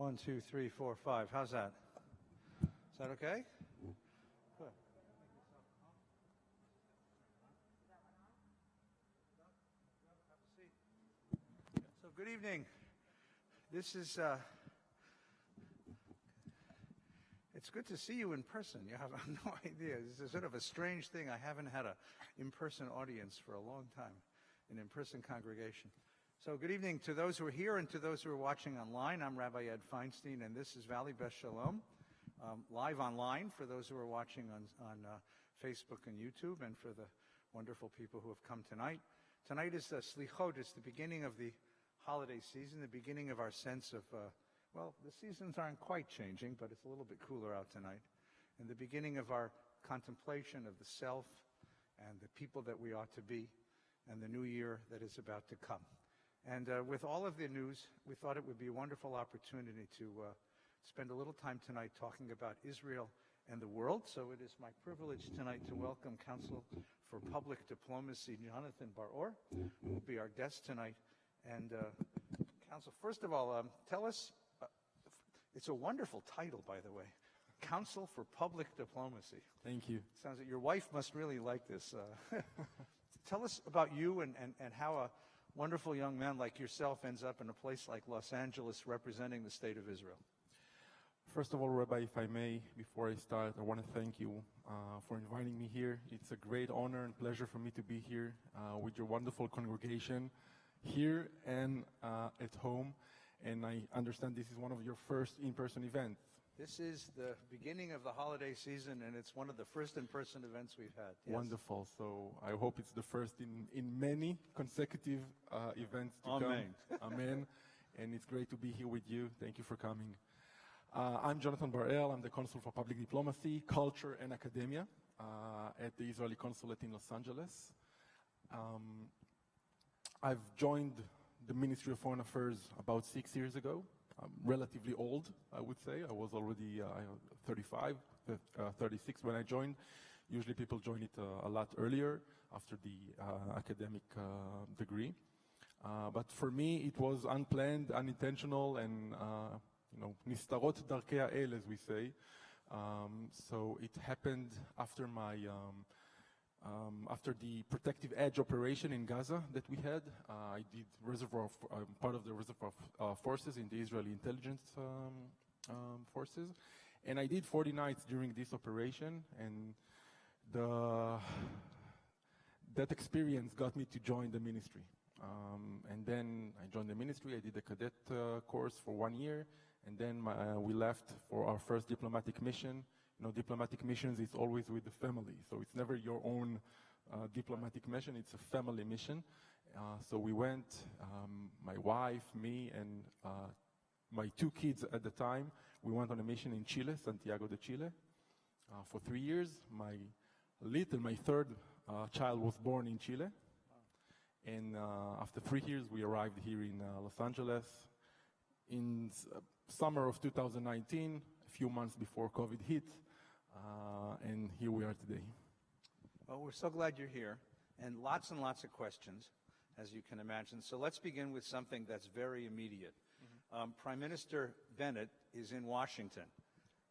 1, 2, 3, 4, 5. How's that? Is that okay? Good. So good evening. This is, it's good to see you in person. You have no idea. This is sort of a strange thing. I haven't had an in-person audience for a long time, an in-person congregation. So good evening to those who are here and to those who are watching online. I'm Rabbi Ed Feinstein, and this is ILOVEVBS Shalom, live online for those who are watching on Facebook and YouTube, and for the wonderful people who have come tonight. Tonight is Selichot. It's the beginning of the holiday season, the beginning of our sense of, well, the seasons aren't quite changing, but it's a little bit cooler out tonight, and the beginning of our contemplation of the self and the people that we ought to be, and the new year that is about to come. And with all of the news, we thought it would be a wonderful opportunity to spend a little time tonight talking about Israel and the world. So it is my privilege tonight to welcome Counsel for Public Diplomacy, Jonathan Bar-Or, who will be our guest tonight. And Counsel, first of all, tell us, it's a wonderful title, by the way, Counsel for Public Diplomacy. Thank you. Sounds like your wife must really like this. Tell us about you and how a wonderful young man like yourself ends up in a place like Los Angeles representing the state of Israel. First of all, Rabbi, if I may, before I start, I want to thank you for inviting me here. It's a great honor and pleasure for me to be here with your wonderful congregation here and at home. And I understand this is one of your first in-person events. This is the beginning of the holiday season, and it's one of the first in-person events we've had. Yes. Wonderful. So I hope it's the first in many consecutive events to Amen. come. Amen. And it's great to be here with you. Thank you for coming. I'm Jonathan Bar-El. I'm the Consul for Public Diplomacy, Culture, and Academia at the Israeli Consulate in Los Angeles. I've joined the Ministry of Foreign Affairs about 6 years ago. I'm relatively old, I would say. I was already 35, 36 when I joined. Usually people join it a lot earlier after the academic degree. But for me, it was unplanned, unintentional, and nistarot darkei ha'el, as we say. So it happened after my after the protective edge operation in Gaza that we had. I did part of the reservoir forces in the Israeli intelligence forces, and I did 40 nights during this operation, and that experience got me to join the ministry. And then I joined the ministry. I did a cadet course for 1 year, and then we left for our first diplomatic mission. Diplomatic missions is always with the family, so it's never your own diplomatic mission, it's a family mission. So we went, my wife, me, and my 2 kids at the time, we went on a mission in Chile, Santiago de Chile, for 3 years. My 3rd child was born in Chile. And after 3 years, we arrived here in Los Angeles in summer of 2019, a few months before COVID hit. And here we are today. Well, we're so glad you're here, and lots of questions, as you can imagine. So let's begin with something that's very immediate. Prime Minister Bennett is in Washington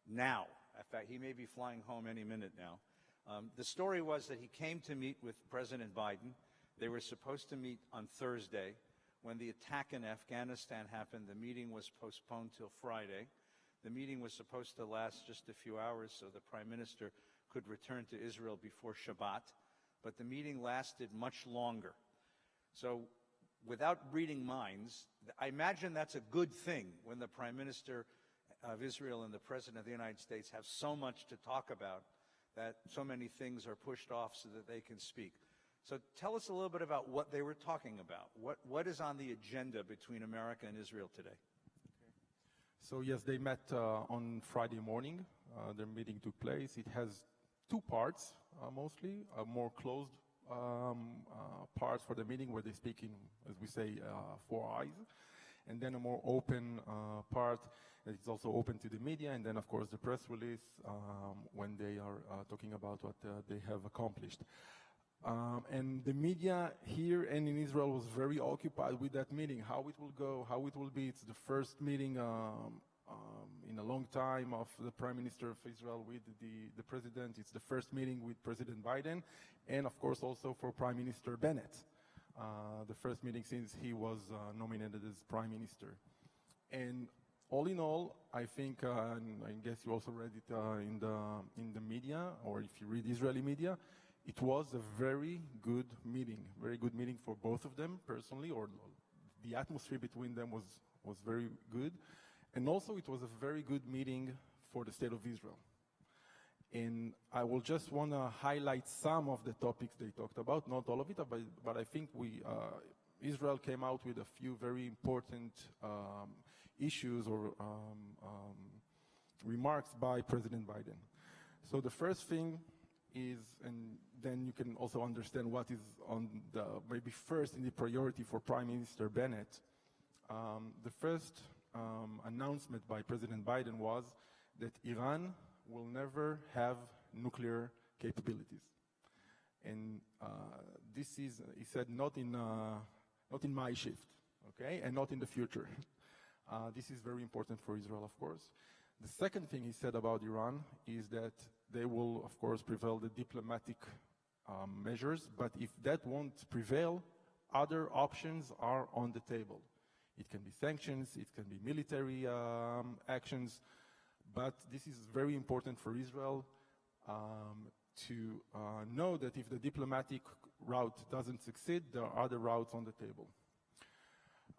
now. In fact, he may be flying home any minute now. The story was that he came to meet with President Biden. They were supposed to meet on Thursday. When the attack in Afghanistan happened, the meeting was postponed till Friday. The meeting was supposed to last just a few hours so the Prime Minister could return to Israel before Shabbat, but the meeting lasted much longer. So without reading minds, I imagine that's a good thing when the Prime Minister of Israel and the President of the United States have so much to talk about that so many things are pushed off so that they can speak. So tell us a little bit about what they were talking about. What is on the agenda between America and Israel today? So yes, they met on Friday morning. Their meeting took place. It has 2 parts, mostly, a more closed part for the meeting where they speak in, as we say, 4 eyes, and then a more open part that is also open to the media, and then, of course, the press release when they are talking about what they have accomplished. And the media here and in Israel was very occupied with that meeting, how it will go, how it will be. It's the first meeting in a long time of the Prime Minister of Israel with the President. It's the first meeting with President Biden, and of course also for Prime Minister Bennett, the first meeting since he was nominated as Prime Minister. And all in all, I think, and I guess you also read it in the media, or if you read Israeli media, it was a very good meeting for both of them personally, or the atmosphere between them was very good. And also it was a very good meeting for the State of Israel. And I will just want to highlight some of the topics they talked about, not all of it, but I think Israel came out with a few very important issues or remarks by President Biden. So the first thing is, and then you can also understand what is on the maybe first in the priority for Prime Minister Bennett. The first announcement by President Biden was that Iran will never have nuclear capabilities. And this is, he said, not in my shift, okay, and not in the future. This is very important for Israel, of course. The second thing he said about Iran is that they will, of course, prevail the diplomatic measures, but if that won't prevail, other options are on the table. It can be sanctions, it can be military actions, but this is very important for Israel to know that if the diplomatic route doesn't succeed, there are other routes on the table.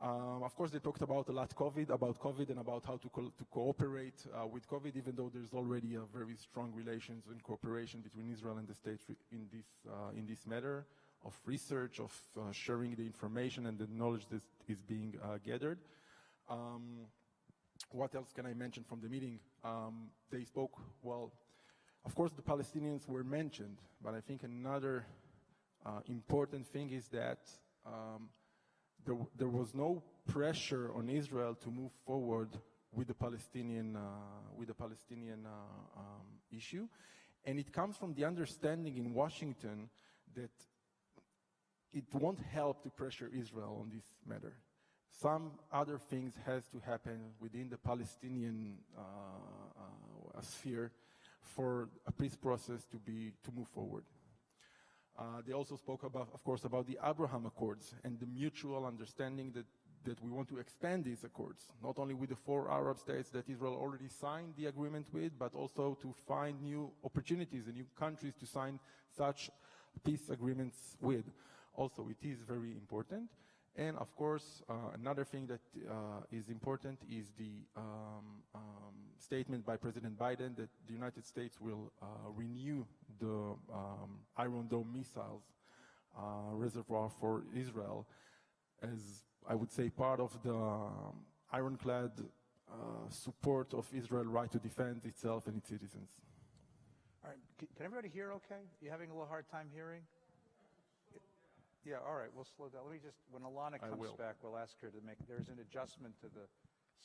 Of course, they talked about a lot about COVID and about how to cooperate with COVID, even though there's already a very strong relations and cooperation between Israel and the states in this matter of research, of sharing the information and the knowledge that is being gathered. What else can I mention from the meeting? They spoke, well, of course the Palestinians were mentioned, but I think another important thing is that there was no pressure on Israel to move forward with the Palestinian issue, and it comes from the understanding in Washington that it won't help to pressure Israel on this matter. Some other things has to happen within the Palestinian sphere for a peace process to move forward. They also spoke about, of course, about the Abraham Accords and the mutual understanding that we want to expand these accords, not only with the 4 Arab states that Israel already signed the agreement with, but also to find new opportunities and new countries to sign such peace agreements with. Also, it is very important. And of course, another thing that is important is the statement by President Biden that the United States will renew the Iron Dome missiles reservoir for Israel as, I would say, part of the ironclad support of Israel's right to defend itself and its citizens. All right, can everybody hear okay? You having a little hard time hearing? Yeah, all right, we'll slow down. Let me just, when Alana comes back, we'll ask her to make, there's an adjustment to the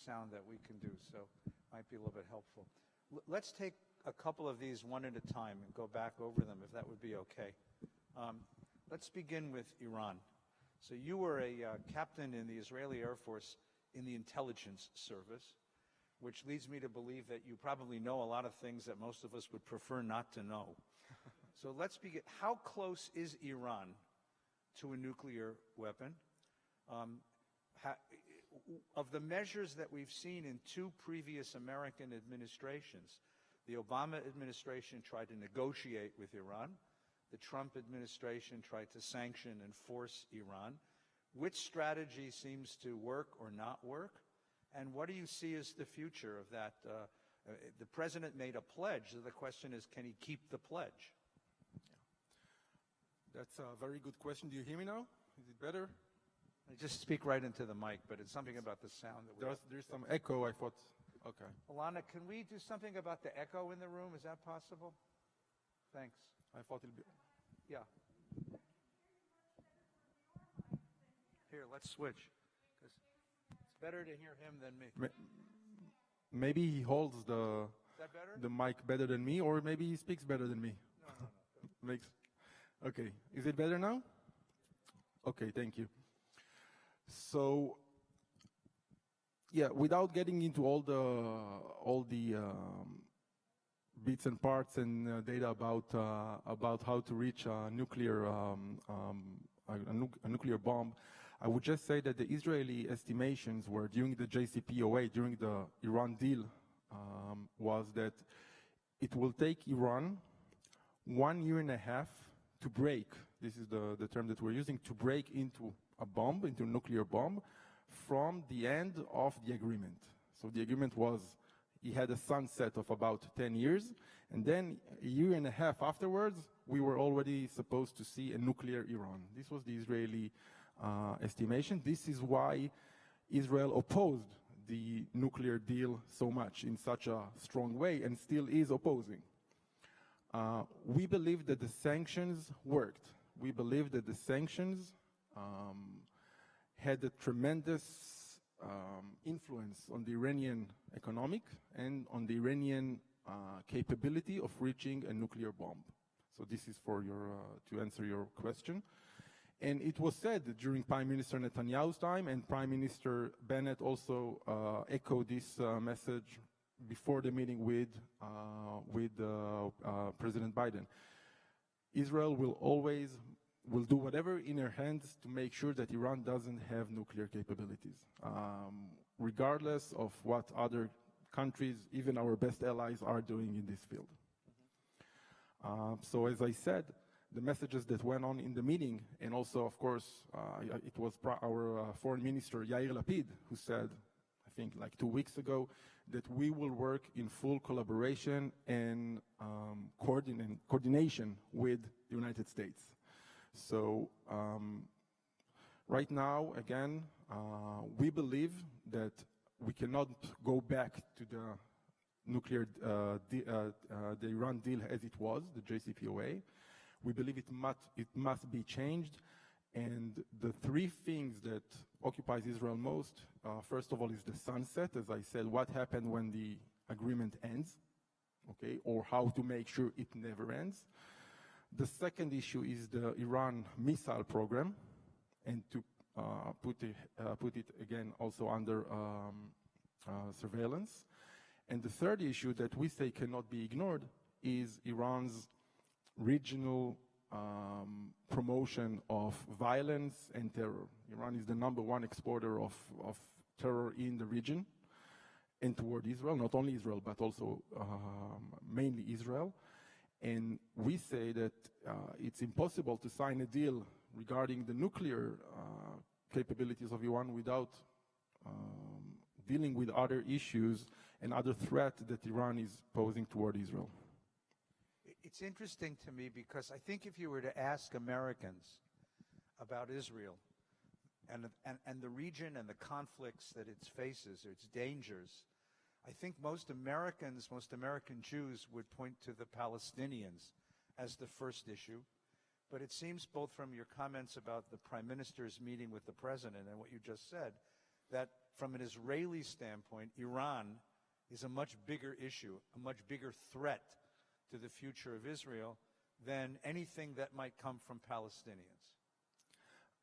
sound that we can do, so might be a little bit helpful. Let's take a couple of these one at a time and go back over them, if that would be okay. Let's begin with Iran. So you were a captain in the Israeli Air Force in the intelligence service, which leads me to believe that you probably know a lot of things that most of us would prefer not to know. So let's begin. How close is Iran to a nuclear weapon? Of the measures that we've seen in 2 previous American administrations, the Obama administration tried to negotiate with Iran. The Trump administration tried to sanction and force Iran. Which strategy seems to work or not work? And what do you see as the future of that? The president made a pledge, so the question is, can he keep the pledge? That's a very good question. Do you hear me now? Is it better? I just speak right into the mic, but it's something about the sound that there's some echo, I thought. Okay. Alana, can we do something about the echo in the room? Is that possible? Thanks. I thought it'd be... Yeah. Here, let's switch. 'Cause it's better to hear him than me. Maybe he holds Is that better? the mic better than me, or maybe he speaks better than me. No. Okay. Is it better now? Okay, thank you. So, Yeah, without getting into all the bits and parts and data about how to reach a nuclear bomb, I would just say that the Israeli estimations were during the JCPOA, during the Iran deal, was that it will take Iran 1.5 years to break, this is the term that we're using, to break into a bomb, into a nuclear bomb, from the end of the agreement. So the agreement was, he had a sunset of about 10 years, and then 1.5 years afterwards, we were already supposed to see a nuclear Iran. This was the Israeli estimation. This is why Israel opposed the nuclear deal so much, in such a strong way, and still is opposing. We believe that the sanctions worked. We believe that the sanctions had a tremendous influence on the Iranian economic and on the Iranian capability of reaching a nuclear bomb. So this is for your, to answer your question. And it was said during Prime Minister Netanyahu's time, and Prime Minister Bennett also echoed this message before the meeting with President Biden. Israel will do whatever in her hands to make sure that Iran doesn't have nuclear capabilities, regardless of what other countries, even our best allies, are doing in this field. So as I said, the messages that went on in the meeting, and also, of course, it was our foreign minister, Yair Lapid, who said, I think like 2 weeks ago, that we will work in full collaboration and coordination with the United States. So right now, again, we believe that we cannot go back to the nuclear, the Iran deal as it was, the JCPOA. We believe it must be changed. And the three things that occupies Israel most, first of all, is the sunset. As I said, what happened when the agreement ends, okay, or how to make sure it never ends. The second issue is the Iran missile program, and to put it again also under surveillance. And the third issue that we say cannot be ignored is Iran's regional promotion of violence and terror. Iran is the #1 exporter of terror in the region and toward Israel, not only Israel, but also mainly Israel. And we say that it's impossible to sign a deal regarding the nuclear capabilities of Iran without dealing with other issues and other threats that Iran is posing toward Israel. It's interesting to me because I think if you were to ask Americans about Israel and the region and the conflicts that it faces, or its dangers, I think most American Jews would point to the Palestinians as the first issue. But it seems both from your comments about the Prime Minister's meeting with the President and what you just said, that from an Israeli standpoint, Iran is a much bigger issue, a much bigger threat to the future of Israel than anything that might come from Palestinians.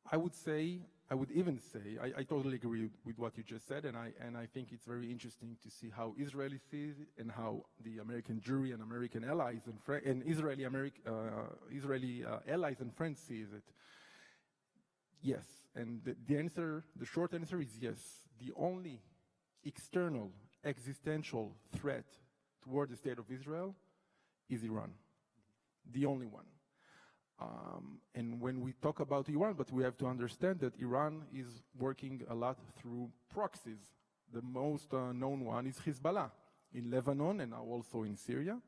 I would even say, I totally agree with what you just said, and I think it's very interesting to see how Israelis see it and how the American jury and American allies and Israeli allies and friends sees it. Yes, and the short answer is yes. The only external existential threat toward the state of Israel is Iran, the only one. And when we talk about Iran, but we have to understand that Iran is working a lot through proxies. The most known one is Hezbollah in Lebanon and now also in Syria,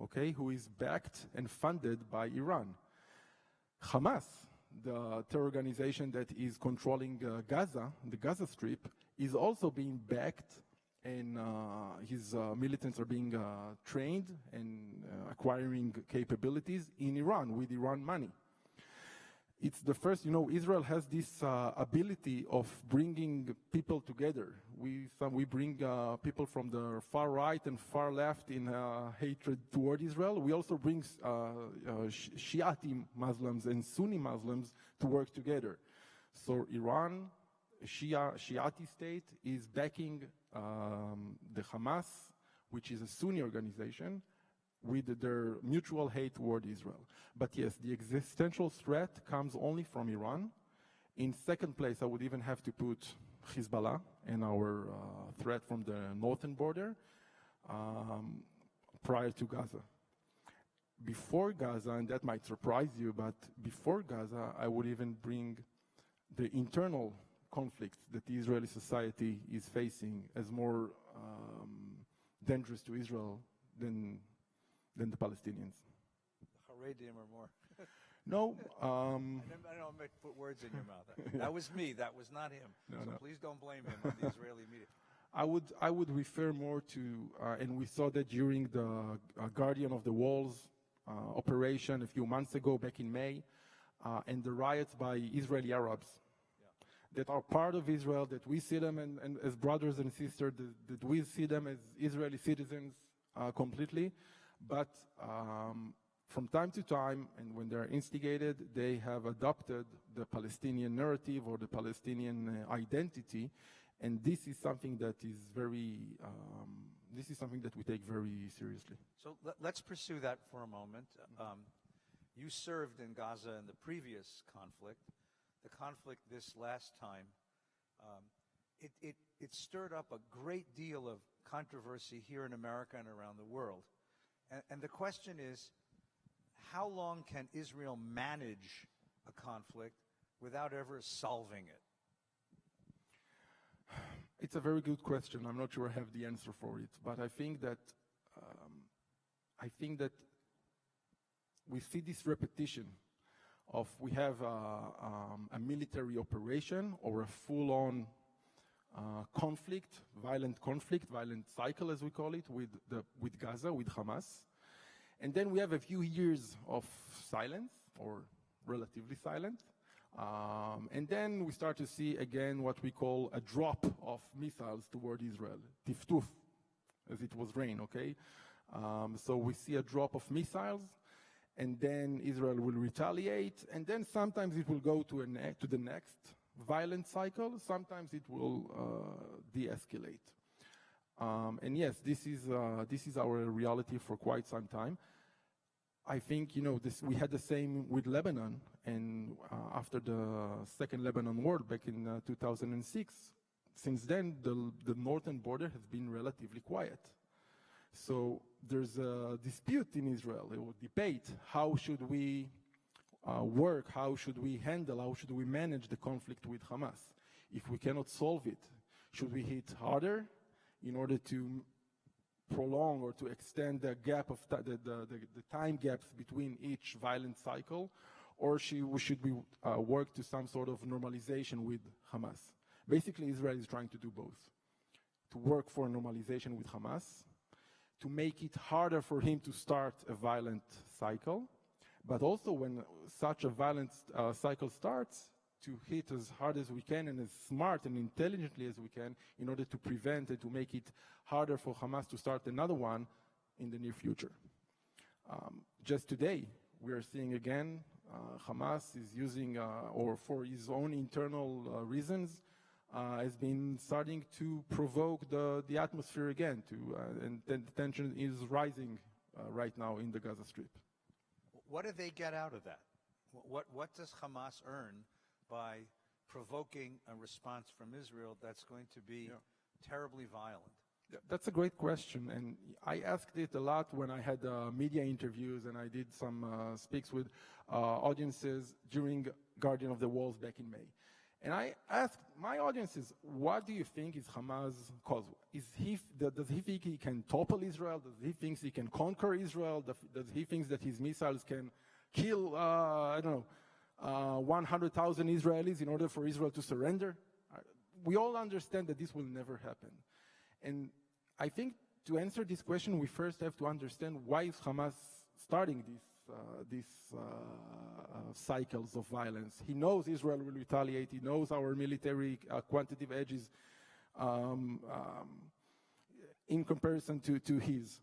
okay, who is backed and funded by Iran. Hamas, the terror organization that is controlling Gaza, the Gaza Strip, is also being backed, and his militants are being trained and acquiring capabilities in Iran with Iran money. It's the first, Israel has this ability of bringing people together. We bring people from the far right and far left in hatred toward Israel. We also bring Shiite Muslims and Sunni Muslims to work together. So Iran Shiite state is backing the Hamas, which is a Sunni organization, with their mutual hate toward Israel. But yes, the existential threat comes only from Iran. In second place, I would even have to put Hezbollah and our threat from the northern border prior to Gaza. Before Gaza, and that might surprise you, but before Gaza, I would even bring the internal conflicts that the Israeli society is facing as more dangerous to Israel than the Palestinians. Haredim or more. No. I don't put words in your mouth. That was me. That was not him. So please don't blame him on the Israeli media. I would refer more to, and we saw that during the Guardian of the Walls operation a few months ago, back in May, and the riots by Israeli Arabs that are part of Israel, that we see them and as brothers and sisters, that we see them as Israeli citizens completely. But from time to time, and when they're instigated, they have adopted the Palestinian narrative or the Palestinian identity, and this is something that is very, this is something that we take very seriously. So let's pursue that for a moment. You served in Gaza in the previous conflict. The conflict this last time, it stirred up a great deal of controversy here in America and around the world. And the question is, how long can Israel manage a conflict without ever solving it? It's a very good question. I'm not sure I have the answer for it, but I think that we see this repetition of we have a military operation or a full-on violent cycle, as we call it, with Gaza, with Hamas. And then we have a few years of silence, or relatively silent. And then we start to see again what we call a drop of missiles toward Israel, tiftuf, as it was rain, okay? So we see a drop of missiles, and then Israel will retaliate, and then sometimes it will go to the next violent cycle, sometimes it will de-escalate. And yes, this is our reality for quite some time. I think, we had the same with Lebanon, and after the Second Lebanon War back in 2006, since then, the northern border has been relatively quiet. So there's a dispute in Israel, a debate, how should we work, how should we handle, how should we manage the conflict with Hamas? If we cannot solve it, should we hit harder in order to prolong or to extend the gap of the time gaps between each violent cycle, or should we work to some sort of normalization with Hamas? Basically, Israel is trying to do both. To work for normalization with Hamas, to make it harder for him to start a violent cycle, but also when such a violent cycle starts, to hit as hard as we can and as smart and intelligently as we can in order to prevent and to make it harder for Hamas to start another one in the near future. Just today, we are seeing again Hamas is using, or for his own internal reasons, has been starting to provoke the atmosphere again, and the tension is rising right now in the Gaza Strip. What do they get out of that? What does Hamas earn by provoking a response from Israel that's going to be terribly violent? That's a great question, and I asked it a lot when I had media interviews and I did some speaks with audiences during Guardian of the Walls back in May. And I asked my audiences, what do you think is Hamas' cause? Does he think he can topple Israel? Does he think he can conquer Israel? Does he think that his missiles can kill, 100,000 Israelis in order for Israel to surrender? We all understand that this will never happen. And I think to answer this question, we first have to understand why is Hamas starting these cycles of violence. He knows Israel will retaliate. He knows our military quantitative edges in comparison to his.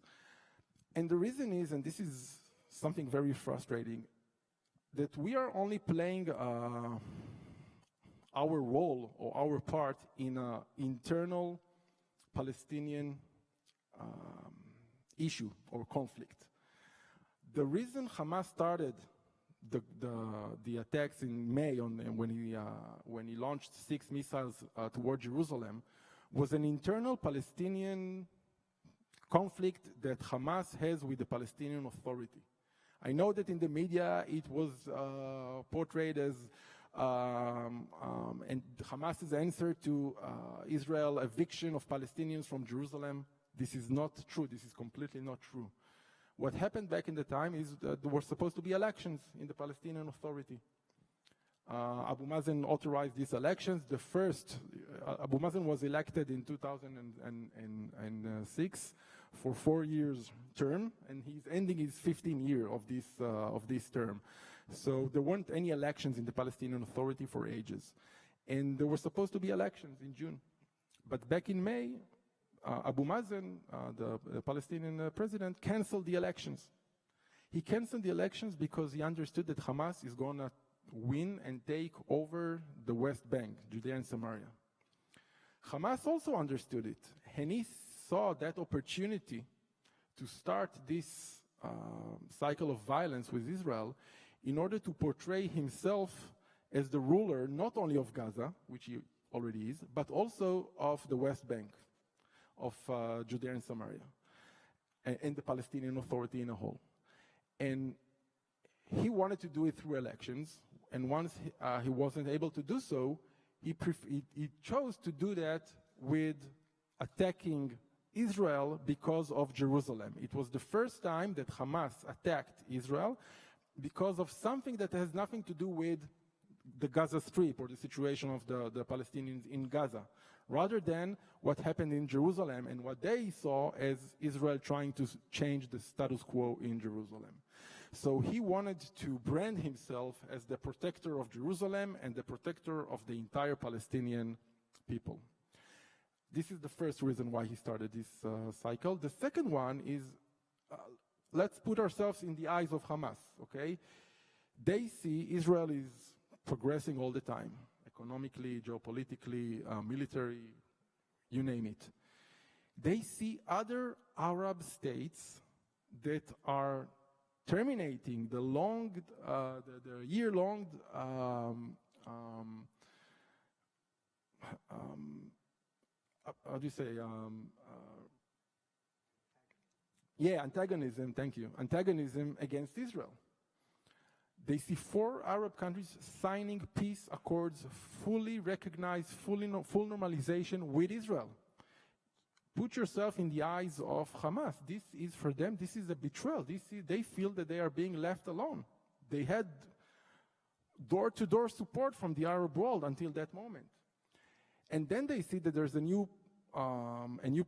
And the reason is, and this is something very frustrating, that we are only playing our role or our part in an internal Palestinian issue or conflict. The reason Hamas started the attacks in May when he launched 6 missiles toward Jerusalem was an internal Palestinian conflict that Hamas has with the Palestinian Authority. I know that in the media it was portrayed as and Hamas's answer to Israel's eviction of Palestinians from Jerusalem. This is not true. This is completely not true. What happened back in the time is that there were supposed to be elections in the Palestinian Authority. Abu Mazen authorized these elections. The first, Abu Mazen was elected in 2006 for 4 years term, and he's ending his 15th year of this term. So there weren't any elections in the Palestinian Authority for ages. And there were supposed to be elections in June. But back in May, Abu Mazen, the Palestinian president, canceled the elections. He canceled the elections because he understood that Hamas is going to win and take over the West Bank, Judea and Samaria. Hamas also understood it, and he saw that opportunity to start this cycle of violence with Israel in order to portray himself as the ruler not only of Gaza, which he already is, but also of the West Bank, of Judea and Samaria, and the Palestinian Authority in a whole. And he wanted to do it through elections, and once he wasn't able to do so, he chose to do that with attacking Israel because of Jerusalem. It was the first time that Hamas attacked Israel because of something that has nothing to do with the Gaza Strip or the situation of the Palestinians in Gaza, rather than what happened in Jerusalem and what they saw as Israel trying to change the status quo in Jerusalem. So he wanted to brand himself as the protector of Jerusalem and the protector of the entire Palestinian people. This is the first reason why he started this cycle. The second one is, let's put ourselves in the eyes of Hamas, okay? They see Israel is progressing all the time, economically, geopolitically, military, you name it. They see other Arab states that are terminating the year-long how do you say? Antagonism, thank you. Antagonism against Israel. They see 4 Arab countries signing peace accords, fully recognized, full normalization with Israel. Put yourself in the eyes of Hamas. This is, for them, this is a betrayal. They feel that they are being left alone. They had door-to-door support from the Arab world until that moment. And then they see that there's a new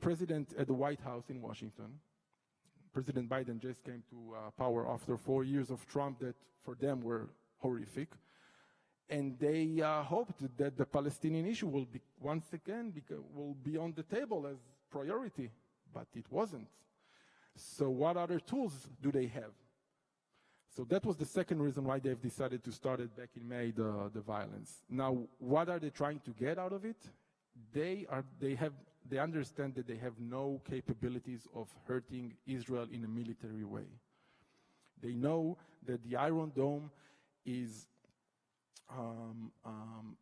president at the White House in Washington. President Biden just came to power after 4 years of Trump that for them were horrific. And they hoped that the Palestinian issue will be, once again, will be on the table as priority, but it wasn't. So what other tools do they have? So that was the second reason why they've decided to start it back in May, the violence. Now, what are they trying to get out of it? They understand that they have no capabilities of hurting Israel in a military way. They know that the Iron Dome is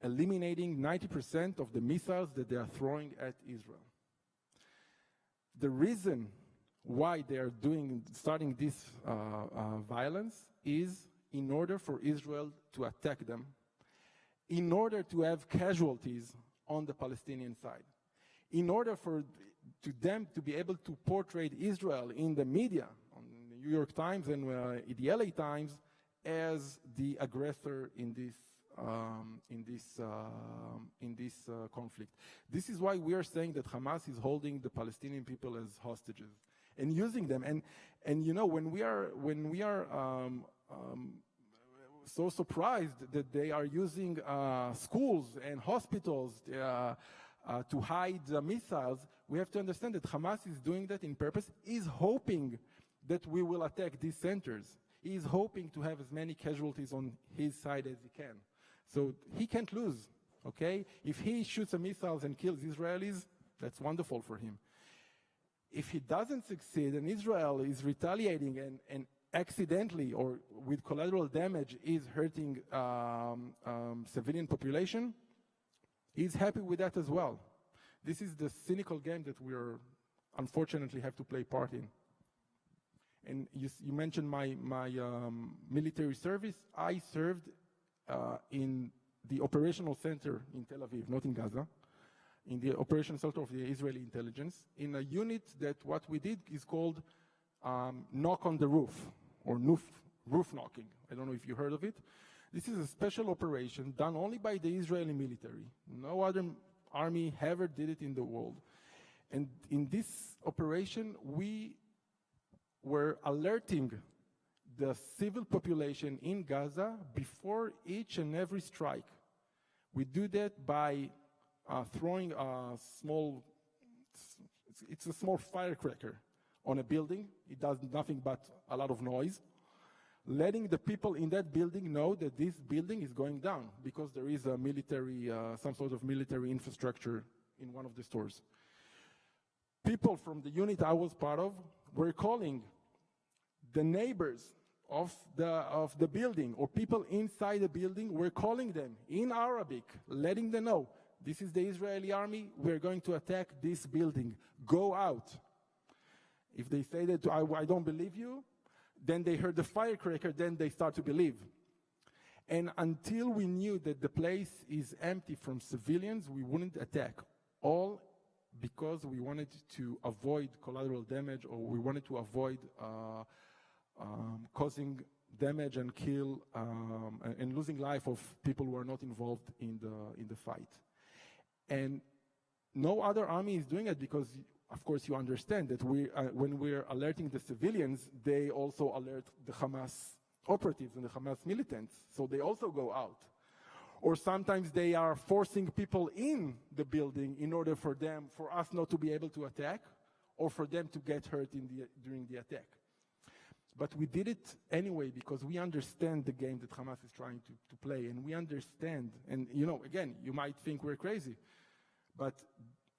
eliminating 90% of the missiles that they are throwing at Israel. The reason why they are starting this violence is in order for Israel to attack them, in order to have casualties on the Palestinian side, in order for them to be able to portray Israel in the media, on the New York Times and the LA Times, as the aggressor in this conflict. This is why we are saying that Hamas is holding the Palestinian people as hostages and using them. And you know, when we are so surprised that they are using schools and hospitals to hide missiles, we have to understand that Hamas is doing that in purpose. Is hoping that we will attack these centers. He is hoping to have as many casualties on his side as he can. So he can't lose. okay? If he shoots a missiles and kills Israelis, that's wonderful for him. If he doesn't succeed and Israel is retaliating and accidentally or with collateral damage is hurting civilian population, he's happy with that as well. This is the cynical game that we are unfortunately have to play part in. And you mentioned my military service. I served in the operational center in Tel Aviv, not in Gaza, in the operational center of the Israeli intelligence, in a unit that what we did is called knock on the roof, or roof knocking. I don't know if you heard of it. This is a special operation done only by the Israeli military. No other army ever did it in the world. And in this operation, we were alerting the civil population in Gaza before each and every strike. We do that by throwing a small, it's a small firecracker on a building. It does nothing but a lot of noise, letting the people in that building know that this building is going down because there is a military, some sort of military infrastructure in one of the stores. People from the unit I was part of were calling the neighbors of the building, or people inside the building were calling them in Arabic, letting them know, this is the Israeli army, we're going to attack this building, go out. If they say that I don't believe you, then they heard the firecracker, then they start to believe. And until we knew that the place is empty from civilians, we wouldn't attack. All because we wanted to avoid collateral damage, or we wanted to avoid causing damage and kill and losing life of people who are not involved in the fight. And no other army is doing it because, of course, you understand that when we're alerting the civilians, they also alert the Hamas operatives and the Hamas militants, so they also go out. Or sometimes they are forcing people in the building in order for us not to be able to attack, or for them to get hurt during the attack. But we did it anyway because we understand the game that Hamas is trying to play, and we understand, and again, you might think we're crazy, but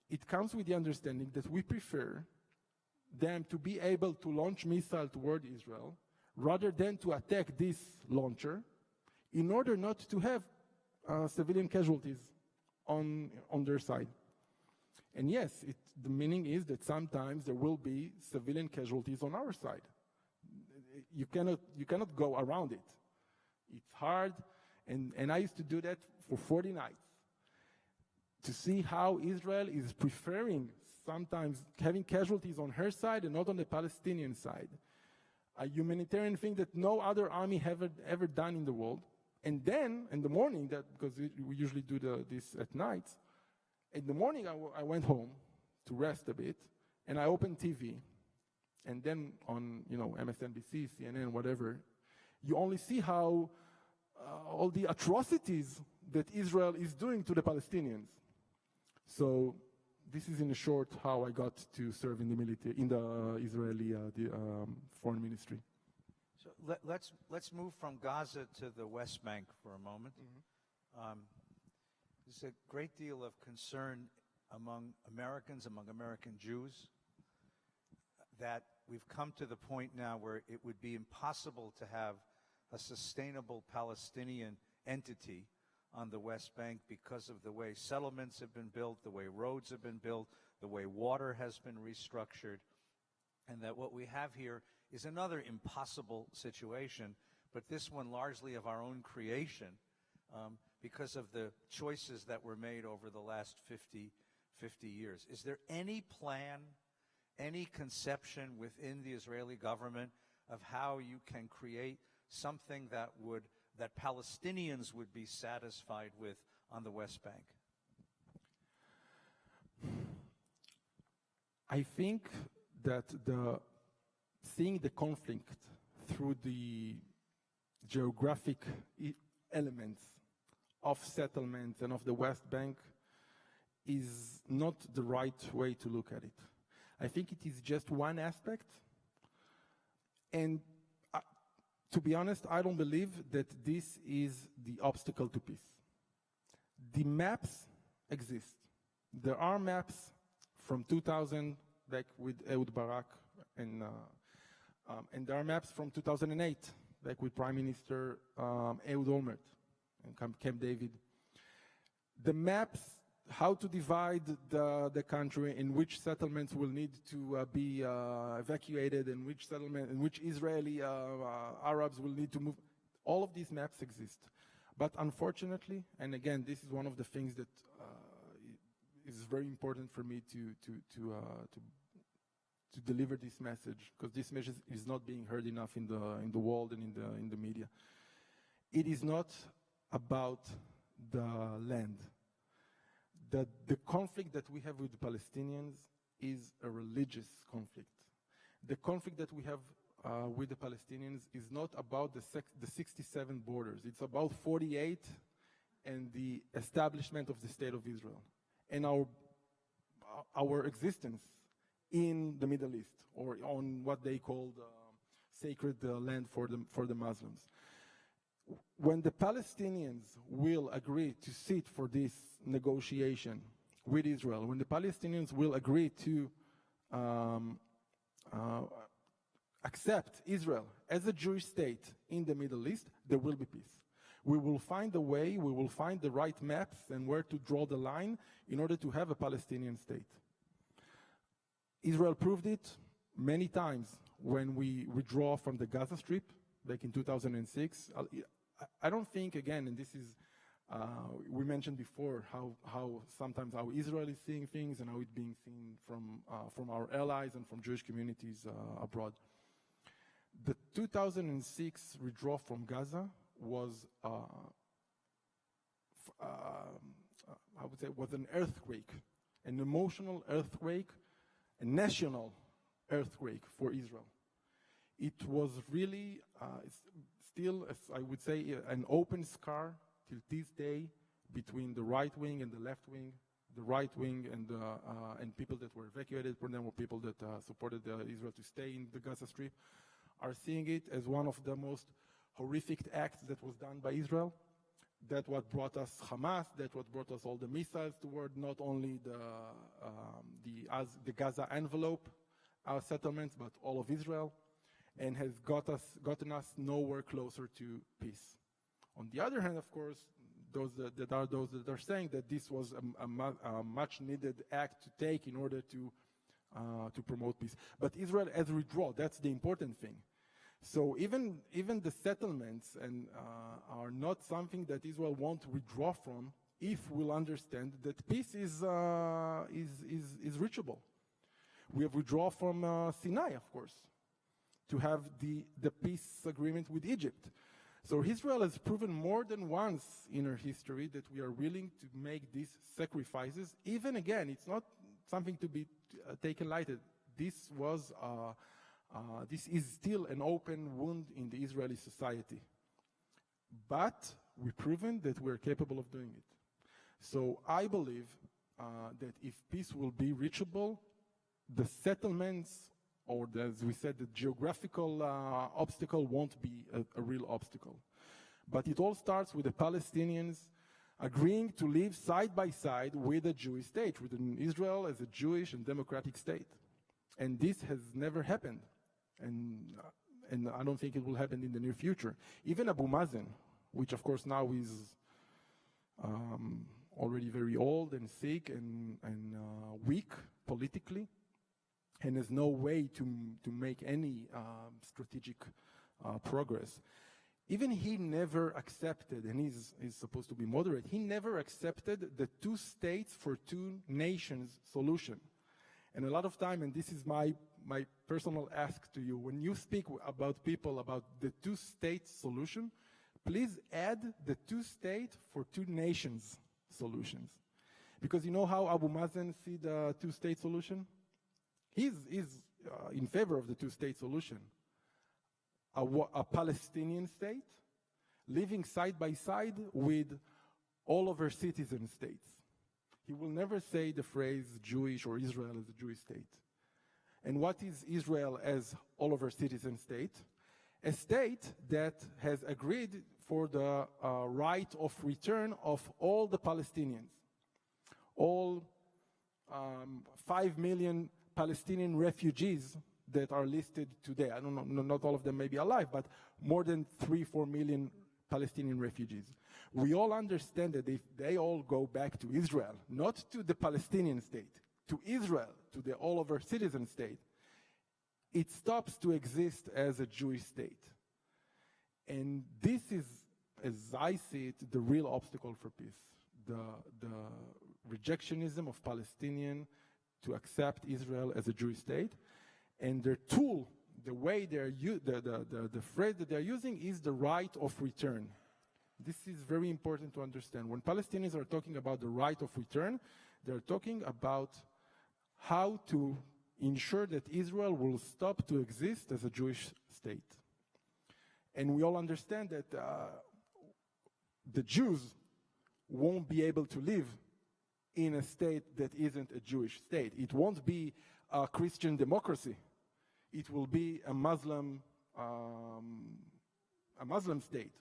it comes with the understanding that we prefer them to be able to launch missiles toward Israel rather than to attack this launcher, in order not to have civilian casualties on their side. And yes, the meaning is that sometimes there will be civilian casualties on our side. You cannot go around it. It's hard, and I used to do that for 40 nights, to see how Israel is preferring sometimes having casualties on her side and not on the Palestinian side. A humanitarian thing that no other army ever done in the world. And then, in the morning, because we usually do this at night, in the morning I went home to rest a bit, and I opened TV. And then on, MSNBC, CNN, whatever, you only see how all the atrocities that Israel is doing to the Palestinians. So this is in short how I got to serve in the military, in the Israeli foreign ministry. So let's move from Gaza to the West Bank for a moment. Mm-hmm. There's a great deal of concern among Americans, among American Jews, that we've come to the point now where it would be impossible to have a sustainable Palestinian entity on the West Bank because of the way settlements have been built, the way roads have been built, the way water has been restructured, and that what we have here is another impossible situation, but this one largely of our own creation because of the choices that were made over the last 50 years. Is there any plan, any conception within the Israeli government of how you can create something that Palestinians would be satisfied with on the West Bank? I think that seeing the conflict through the geographic elements of settlements and of the West Bank is not the right way to look at it. I think it is just one aspect, and to be honest, I don't believe that this is the obstacle to peace. The maps exist. There are maps from 2000, back with Ehud Barak, and there are maps from 2008, back with Prime Minister Ehud Olmert and Camp David. The maps, how to divide the country, in which settlements will need to be evacuated, and which settlement, in which Israeli Arabs will need to move. All of these maps exist. But unfortunately, and again, this is one of the things that is very important for me to deliver this message, because this message is not being heard enough in the world and in the media. It is not about the land. The conflict that we have with the Palestinians is a religious conflict. The conflict that we have with the Palestinians is not about the 67 borders. It's about 48 and the establishment of the State of Israel and our existence in the Middle East, or on what they call sacred land for the Muslims. When the Palestinians will agree to sit for this negotiation with Israel, when the Palestinians will agree to accept Israel as a Jewish state in the Middle East, there will be peace. We will find a way, we will find the right maps and where to draw the line in order to have a Palestinian state. Israel proved it many times when we withdraw from the Gaza Strip back in 2006. I don't think, again, and this is, we mentioned before how sometimes how Israel is seeing things and how it's being seen from our allies and from Jewish communities abroad. The 2006 withdrawal from Gaza was, I would say, was an earthquake, an emotional earthquake, a national earthquake for Israel. It was really still, as I would say, an open scar till this day between the right wing and the left wing. The right wing and people that were evacuated, for them were people that supported Israel to stay in the Gaza Strip, are seeing it as one of the most horrific acts that was done by Israel. That what brought us Hamas, that what brought us all the missiles toward not only the Gaza envelope settlements, but all of Israel, and has gotten us nowhere closer to peace. On the other hand, of course, those that are saying that this was a much needed act to take in order to promote peace. But Israel has withdrawn. That's the important thing. So even the settlements are not something that Israel won't withdraw from if we'll understand that peace is reachable. We have withdrawn from Sinai, of course, to have the peace agreement with Egypt. So Israel has proven more than once in her history that we are willing to make these sacrifices. Even again, it's not something to be taken lightly. This is still an open wound in the Israeli society. But we've proven that we're capable of doing it. So I believe that if peace will be reachable, the settlements, or as we said, the geographical obstacle won't be a real obstacle. But it all starts with the Palestinians agreeing to live side by side with a Jewish state, with Israel as a Jewish and democratic state. And this has never happened. And I don't think it will happen in the near future. Even Abu Mazen, which of course now is already very old and sick and weak politically, and has no way to make any strategic progress. Even he never accepted, and he's supposed to be moderate, he never accepted the two states for two nations solution. And a lot of time, and this is my personal ask to you, when you speak about people about the two-state solution, please add the two-state for two nations solutions. Because you know how Abu Mazen see the two-state solution? He's in favor of the two-state solution. A Palestinian state living side by side with all of her citizen states. He will never say the phrase Jewish or Israel as a Jewish state. And what is Israel as all of her citizen state? A state that has agreed for the right of return of all the Palestinians. All 5 million Palestinian refugees that are listed today. I don't know, not all of them may be alive, but more than 3-4 million Palestinian refugees. We all understand that if they all go back to Israel, not to the Palestinian state, to Israel, to the all-over citizen state, it stops to exist as a Jewish state. And this is, as I see it, the real obstacle for peace. The rejectionism of Palestinians to accept Israel as a Jewish state. And their tool, the way they're the phrase that they're using is the right of return. This is very important to understand. When Palestinians are talking about the right of return, they're talking about how to ensure that Israel will stop to exist as a Jewish state. And we all understand that the Jews won't be able to live in a state that isn't a Jewish state. It won't be a Christian democracy. It will be a Muslim state,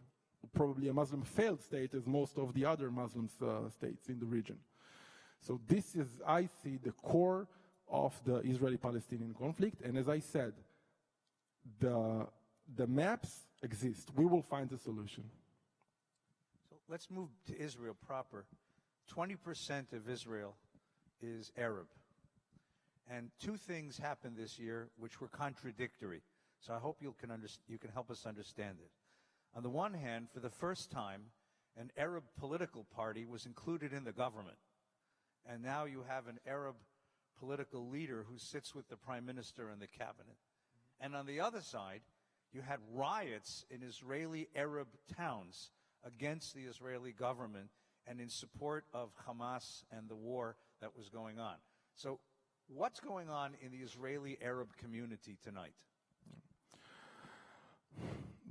probably a Muslim failed state as most of the other Muslim states in the region. So this is, I see, the core of the Israeli-Palestinian conflict. And as I said, the maps exist. We will find a solution. So let's move to Israel proper. 20% of Israel is Arab. And two things happened this year which were contradictory. So I hope you can help us understand it. On the one hand, for the first time, an Arab political party was included in the government. And now you have an Arab political leader who sits with the prime minister and the cabinet. And on the other side, you had riots in Israeli Arab towns against the Israeli government and in support of Hamas and the war that was going on. So what's going on in the Israeli Arab community tonight?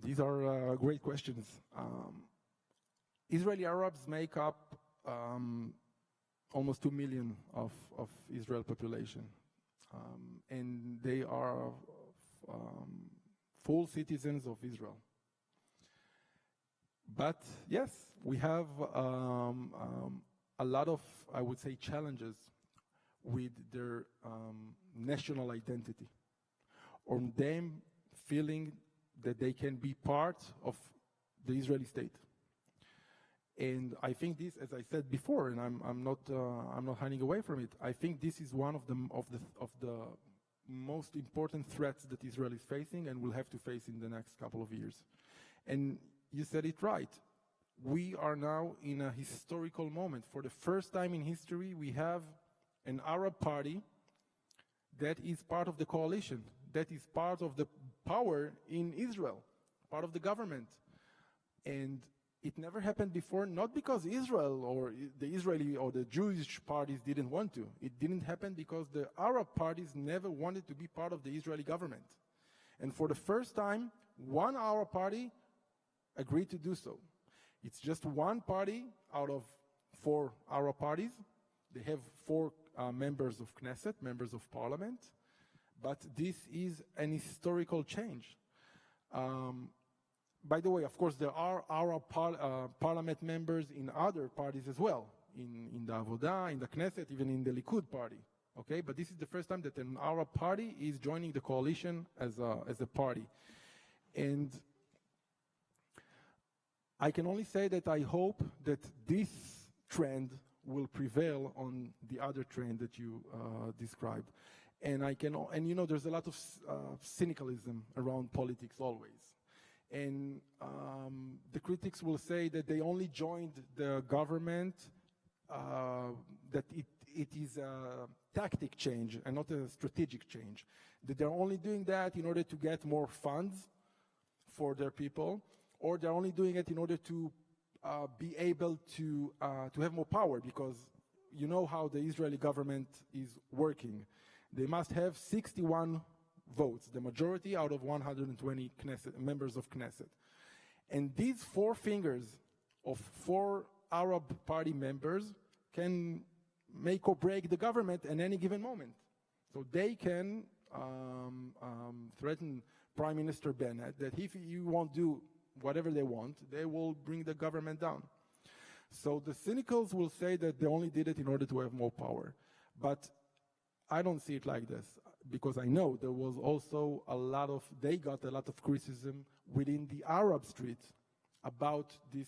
These are great questions. Israeli Arabs make up almost 2 million of Israel population. And they are full citizens of Israel. But yes, we have a lot of, I would say, challenges with their national identity, or them feeling that they can be part of the Israeli state. And I think this, as I said before, and I'm not hiding away from it, I think this is one of the most important threats that Israel is facing and will have to face in the next couple of years. And you said it right. We are now in a historical moment. For the first time in history, we have an Arab party that is part of the coalition, that is part of the power in Israel, part of the government. And it never happened before, not because Israel or the Israeli or the Jewish parties didn't want to. It didn't happen because the Arab parties never wanted to be part of the Israeli government. And for the first time, one Arab party agreed to do so. It's just one party out of 4 Arab parties. They have 4 members of Knesset, members of parliament. But this is an historical change. By the way, of course, there are Arab parliament members in other parties as well, in the Avodah, in the Knesset, even in the Likud party. Okay, but this is the first time that an Arab party is joining the coalition as a party. And I can only say that I hope that this trend will prevail on the other trend that you described. And you know, there's a lot of cynicism around politics always. And the critics will say that they only joined the government, that it is a tactic change and not a strategic change. That they're only doing that in order to get more funds for their people, or they're only doing it in order to be able to have more power, because you know how the Israeli government is working. They must have 61 votes, the majority out of 120 members of Knesset. And these 4 fingers of 4 Arab party members can make or break the government at any given moment. So they can threaten Prime Minister Bennett that if you won't do whatever they want, they will bring the government down. So the cynicals will say that they only did it in order to have more power. But I don't see it like this, because I know there was also they got a lot of criticism within the Arab street about this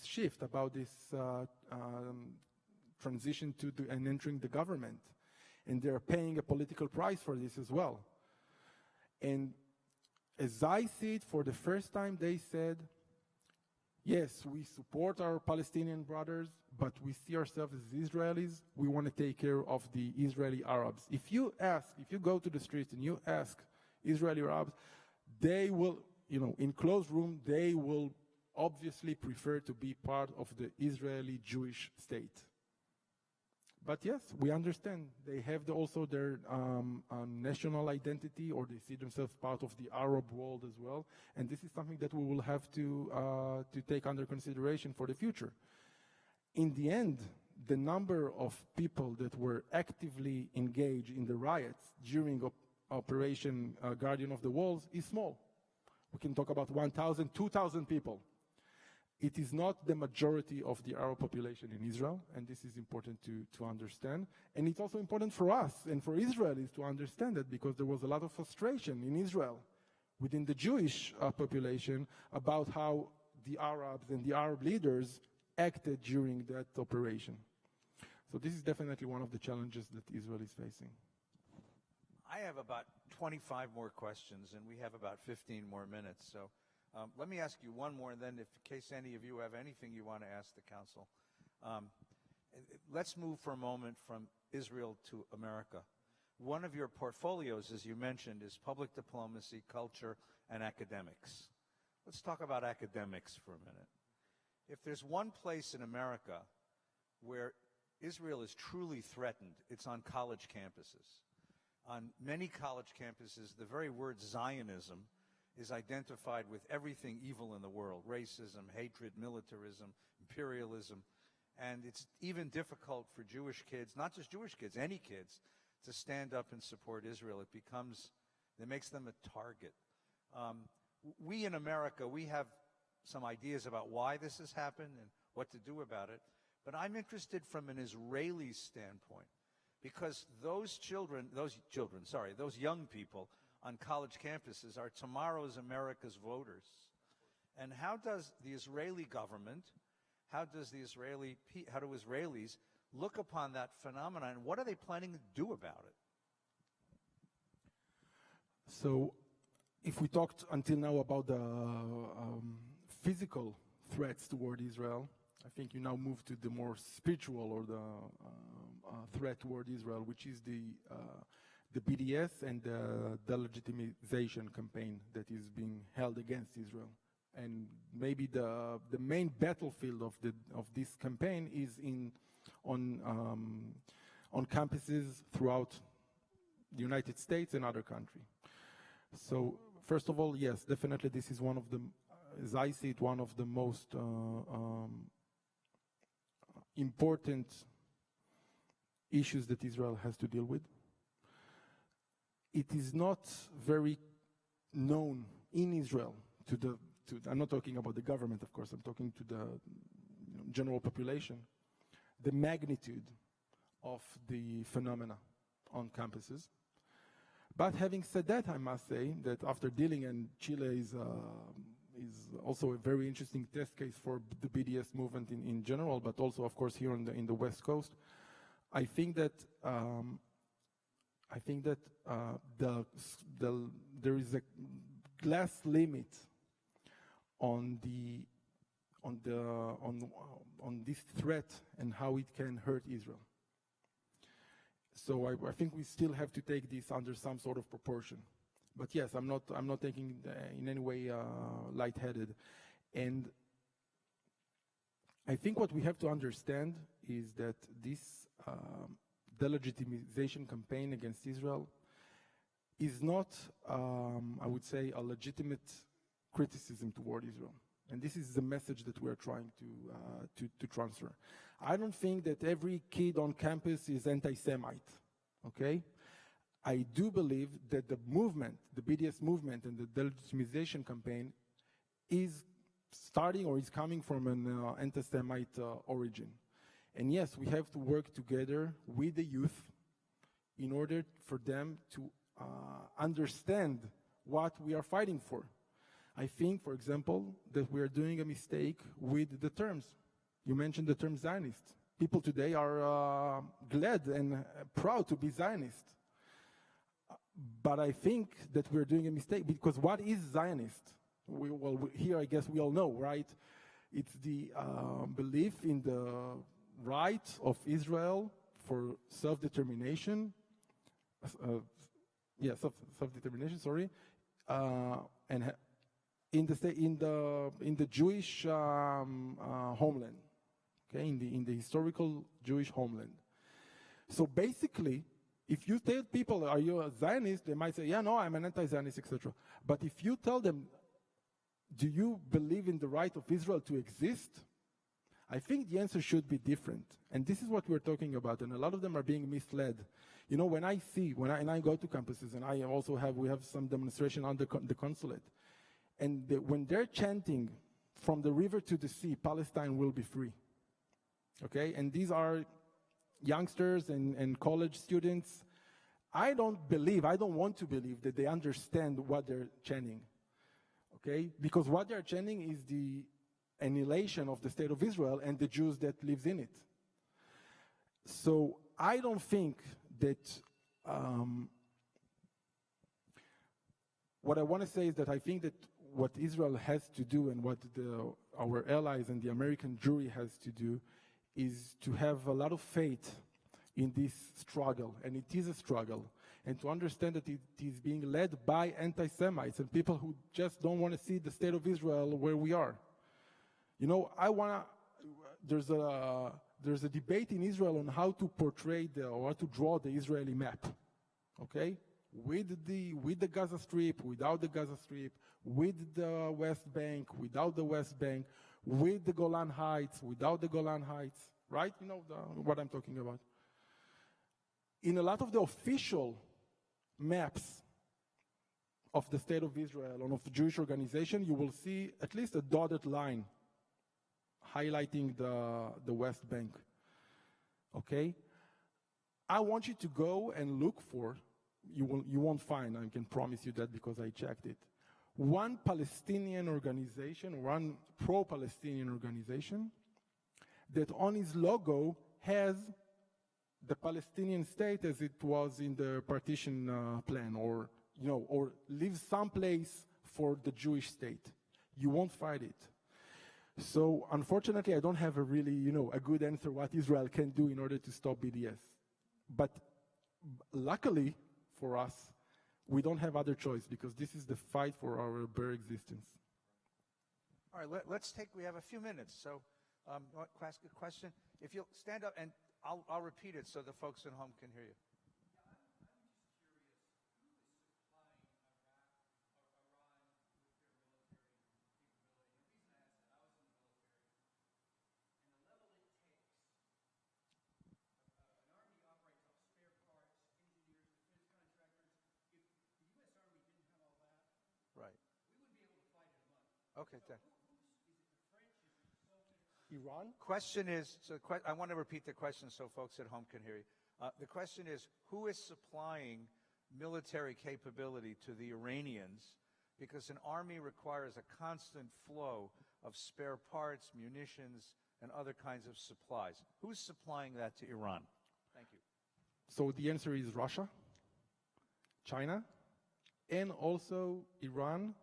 shift, about this transition and entering the government. And they're paying a political price for this as well. And as I see it, for the first time, they said, yes, we support our Palestinian brothers, but we see ourselves as Israelis. We want to take care of the Israeli Arabs. If you go to the streets and you ask Israeli Arabs, they will, in closed room, they will obviously prefer to be part of the Israeli Jewish state. But yes, we understand they have also their national identity, or they see themselves part of the Arab world as well. And this is something that we will have to take under consideration for the future. In the end, the number of people that were actively engaged in the riots during Operation Guardian of the Walls is small. We can talk about 1,000, 2,000 people. It is not the majority of the Arab population in Israel, and this is important to understand. And it's also important for us and for Israelis to understand that, because there was a lot of frustration in Israel within the Jewish population about how the Arabs and the Arab leaders acted during that operation. So this is definitely one of the challenges that Israel is facing. I have about 25 more questions, and we have about 15 more minutes. So let me ask you one more, and then in case any of you have anything you want to ask the Council. Let's move for a moment from Israel to America. One of your portfolios, as you mentioned, is public diplomacy, culture, and academics. Let's talk about academics for a minute. If there's one place in America where Israel is truly threatened, it's on college campuses. On many college campuses, the very word Zionism is identified with everything evil in the world: racism, hatred, militarism, imperialism. And it's even difficult for Jewish kids, not just Jewish kids, any kids, to stand up and support Israel. It makes them a target. We in America, we have some ideas about why this has happened and what to do about it. But I'm interested from an Israeli standpoint, because those young people on college campuses are tomorrow's America's voters. And how does the Israeli government, how do Israelis look upon that phenomenon, and what are they planning to do about it? So if we talked until now about the physical threats toward Israel, I think you now move to the more spiritual, or the threat toward Israel, which is the BDS and the delegitimization campaign that is being held against Israel. And maybe the main battlefield of this campaign is on campuses throughout the United States and other countries. So first of all, yes, definitely this is one of the, as I see it, one of the most important issues that Israel has to deal with. It is not very known in Israel I'm not talking about the government, of course, I'm talking to the general population, the magnitude of the phenomena on campuses. But having said that, I must say that after dealing, and Chile is also a very interesting test case for the BDS movement in general, but also, of course, here in the West Coast, I think that there is a glass limit on this threat and how it can hurt Israel. So I think we still have to take this under some sort of proportion. But yes, I'm not taking in any way lightheaded. And I think what we have to understand is that this delegitimization campaign against Israel is not, I would say, a legitimate criticism toward Israel. And this is the message that we're trying to transfer. I don't think that every kid on campus is anti-Semite, okay? I do believe that the movement, the BDS movement and the delegitimization campaign is starting or is coming from an anti-Semite origin. And yes, we have to work together with the youth in order for them to understand what we are fighting for. I think, for example, that we are doing a mistake with the terms. You mentioned the term Zionist. People today are glad and proud to be Zionist. But I think that we're doing a mistake, because what is Zionist? Here I guess we all know, right? It's the belief in the right of Israel for self-determination. Self-determination. Sorry, and in the Jewish homeland, okay, in the historical Jewish homeland. So basically, if you tell people, "Are you a Zionist?" they might say, "Yeah, no, I'm an anti-Zionist, etc." But if you tell them, "Do you believe in the right of Israel to exist?" I think the answer should be different. And this is what we're talking about. And a lot of them are being misled. You know, when I go to campuses, and we have some demonstration on the consulate, and when they're chanting from the river to the sea, Palestine will be free. Okay, and these are youngsters and college students. I don't want to believe that they understand what they're chanting. Okay, because what they're chanting is the annihilation of the state of Israel and the Jews that lives in it. So I don't think that, what I want to say is that I think that what Israel has to do and what our allies and the American jury has to do is to have a lot of faith in this struggle, and it is a struggle, and to understand that it is being led by anti-Semites and people who just don't want to see the state of Israel where we are. You know, there's a debate in Israel on how to portray or how to draw the Israeli map, okay? With the Gaza Strip, without the Gaza Strip, with the West Bank, without the West Bank, with the Golan Heights, without the Golan Heights, right? You know what I'm talking about. In a lot of the official maps of the State of Israel and of the Jewish organization, you will see at least a dotted line highlighting the West Bank, okay? I want you to go and look for, you won't find, I can promise you that because I checked it, one Palestinian organization, one pro-Palestinian organization that on its logo has the Palestinian state as it was in the partition plan, or leaves some place for the Jewish state. You won't find it. So unfortunately, I don't have a really, a good answer what Israel can do in order to stop BDS. But luckily for us, we don't have other choice, because this is the fight for our bare existence. All right, we have a few minutes. So, ask a question. If you'll stand up, and I'll repeat it so the folks at home can hear you. Okay, thanks. Iran? Question is, I want to repeat the question so folks at home can hear you. The question is, who is supplying military capability to the Iranians? Because an army requires a constant flow of spare parts, munitions, and other kinds of supplies. Who's supplying that to Iran? Thank you. So the answer is Russia, China, and also Iran.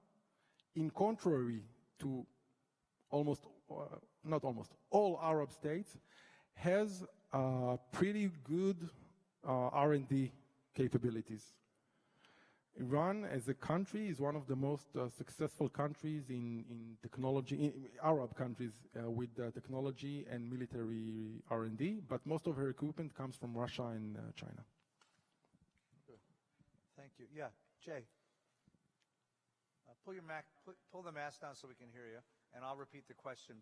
In contrary to all Arab states, has pretty good R&D capabilities. Iran as a country is one of the most successful countries in technology, in Arab countries with technology and military R&D, but most of her equipment comes from Russia and China. Good. Thank you. Yeah, Jay. Pull the mask down so we can hear you, and I'll repeat the question.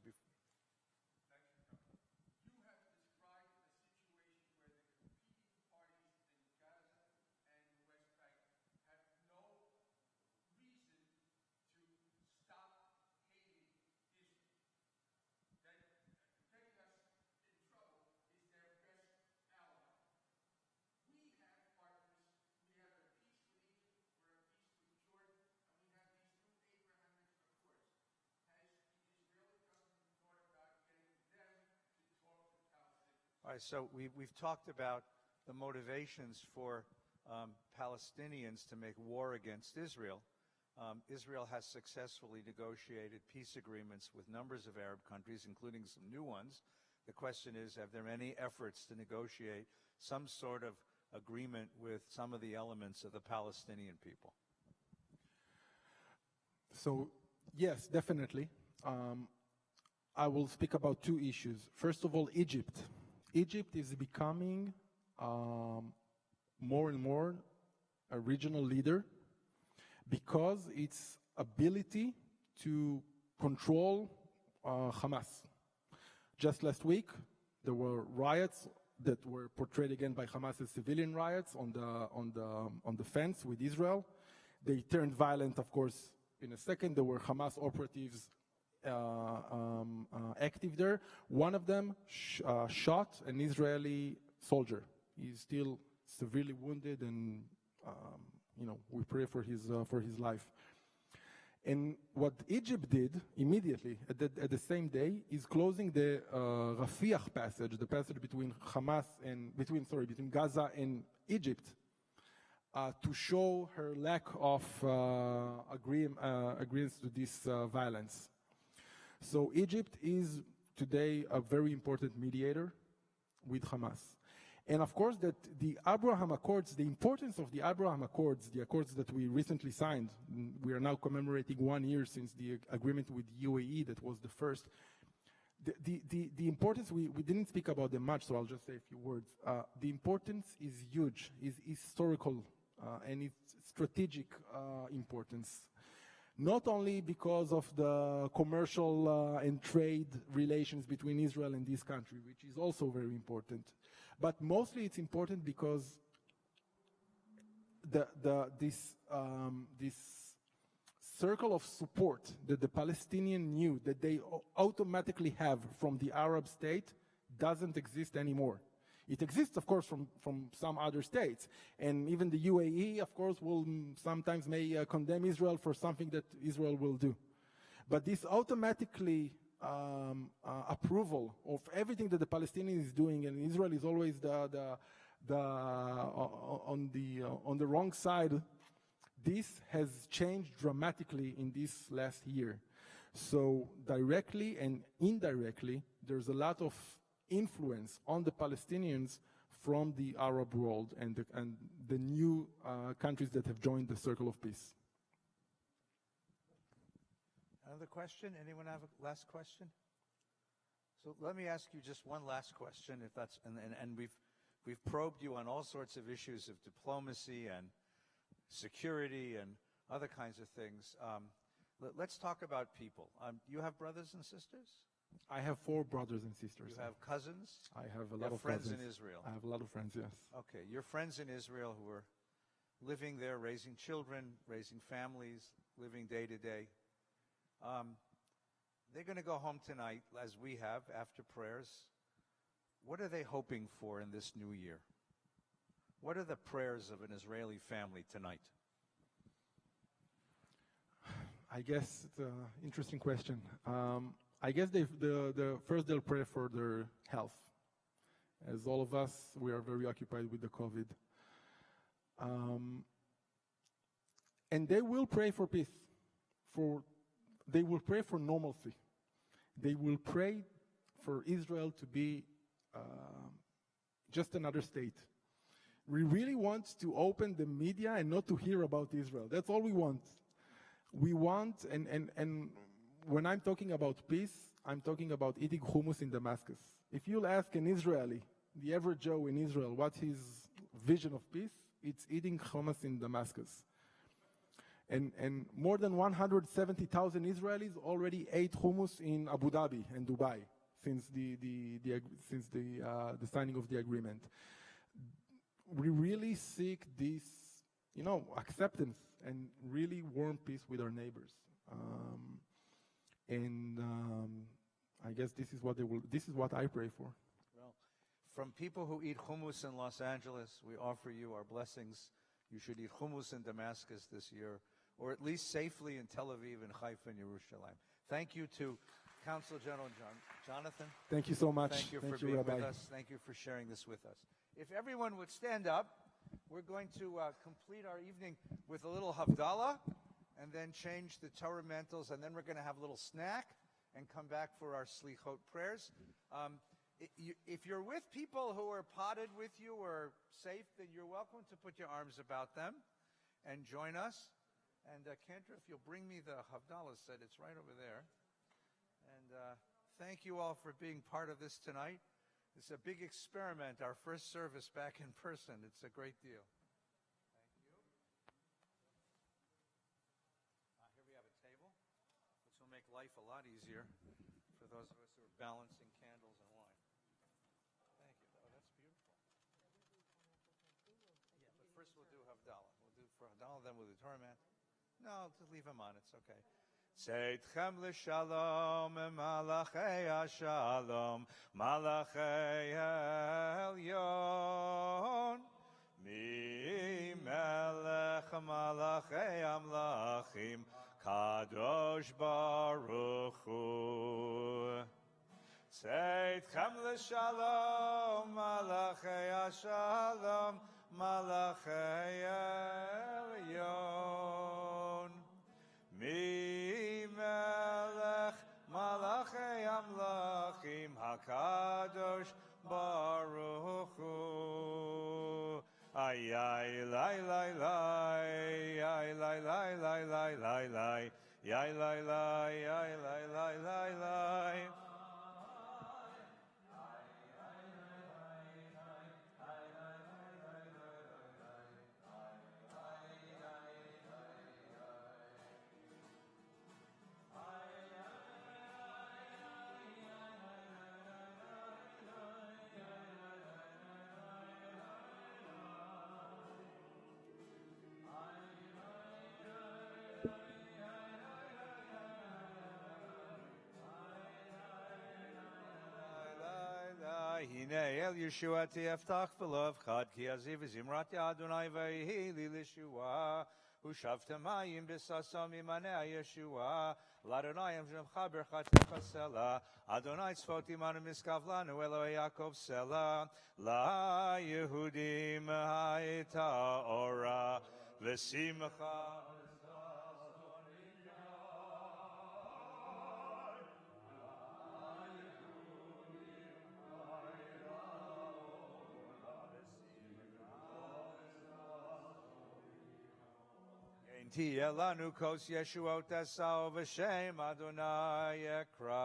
All right, so we've talked about the motivations for Palestinians to make war against Israel. Israel has successfully negotiated peace agreements with numbers of Arab countries, including some new ones. The question is, have there any efforts to negotiate some sort of agreement with some of the elements of the Palestinian people? So, yes, definitely. I will speak about two issues. First of all, Egypt. Egypt is becoming more and more a regional leader because its ability to control Hamas. Just last week, there were riots that were portrayed again by Hamas as civilian riots on the fence with Israel. They turned violent, of course, in a second. There were Hamas operatives active there. One of them shot an Israeli soldier. He's still severely wounded, and we pray for his life. And what Egypt did immediately at the same day is closing the Rafah passage, the passage between between Gaza and Egypt, to show her lack of agreements to this violence. So Egypt is today a very important mediator with Hamas. And of course that the Abraham Accords, the importance of the Abraham Accords, the accords that we recently signed, we are now commemorating 1 year since the agreement with UAE that was the first. The importance, we didn't speak about them much, so I'll just say a few words. The importance is huge, is historical, and it's strategic importance. Not only because of the commercial and trade relations between Israel and this country, which is also very important, but mostly it's important because this circle of support that the Palestinian knew that they automatically have from the Arab state doesn't exist anymore. It exists, of course, from some other states. And even the UAE, of course, will sometimes may condemn Israel for something that Israel will do. But this automatically approval of everything that the Palestinian is doing, and Israel is always on the wrong side, this has changed dramatically in this last year. So directly and indirectly, there's a lot of influence on the Palestinians from the Arab world and the new countries that have joined the Circle of Peace. Another question? Anyone have a last question? So let me ask you just one last question, if that's and we've probed you on all sorts of issues of diplomacy and security and other kinds of things. Let's talk about people. You have brothers and sisters? I have 4 brothers and sisters. You have cousins? I have a lot of friends cousins. in Israel? I have a lot of friends, yes. Okay, your friends in Israel who are living there, raising children, raising families, living day to day. They're going to go home tonight, as we have, after prayers. What are they hoping for in this new year? What are the prayers of an Israeli family tonight? I guess it's an interesting question. I guess the first they'll pray for their health. As all of us, we are very occupied with the COVID. And they will pray for peace. They will pray for normalcy. They will pray for Israel to be just another state. We really want to open the media and not to hear about Israel. That's all we want. We want, and when I'm talking about peace, I'm talking about eating hummus in Damascus. If you'll ask an Israeli, the average Joe in Israel, what's his vision of peace, it's eating hummus in Damascus. And more than 170,000 Israelis already ate hummus in Abu Dhabi and Dubai since the signing of the agreement. We really seek this, acceptance and really warm peace with our neighbors. I guess this is what this is what I pray for. Well, from people who eat hummus in Los Angeles, we offer you our blessings. You should eat hummus in Damascus this year, or at least safely in Tel Aviv and Haifa and Yerushalayim. Thank you to Counsel General Jonathan. Thank you so much. Thank you for being Rabbi. with us. Thank you for sharing this with us. If everyone would stand up, we're going to complete our evening with a little Havdalah and then change the Torah mantles, and then we're going to have a little snack and come back for our Selichot prayers. If you're with people who are potted with you or safe, then you're welcome to put your arms about them and join us. And Cantor, if you'll bring me the Havdalah set, it's right over there. And thank you all for being part of this tonight. It's a big experiment, our first service back in person. It's a great deal. Thank you. Here we have a table, which will make life a lot easier for those of us who are balancing candles and wine. Thank you. Oh, that's beautiful. Yeah, but first we'll do Havdalah. We'll do for Havdalah, then we'll do Torah man. No, just leave him on. It's okay. Seitchem l'shalom, malachei ha-shalom, malachei elyon. Mi melech malachei amlachim, kadosh baruch hu. Seitchem l'shalom, malachei ha-shalom, malachei elyon. Mi melech malachei amlachim hakadosh baruch hu. Ay ay lay lay lay, ay lay lay lay lay lay lay, ay lay lay, ay lay lay lay lay. Hine el Yeshuati eftach v'lo evchad ki aziv zimrat Adonai v'yihi li l'Yeshua u'shavtem mayim b'sasam imanei Yeshua l'Adonai emchaber chatecha sela Adonai tzvot imanu miskav lanu Eloi Yaakov sela la Yehudim ha'ita ora v'simcha. Lanu kos Yeshuot esau v'shem Adonai ekra.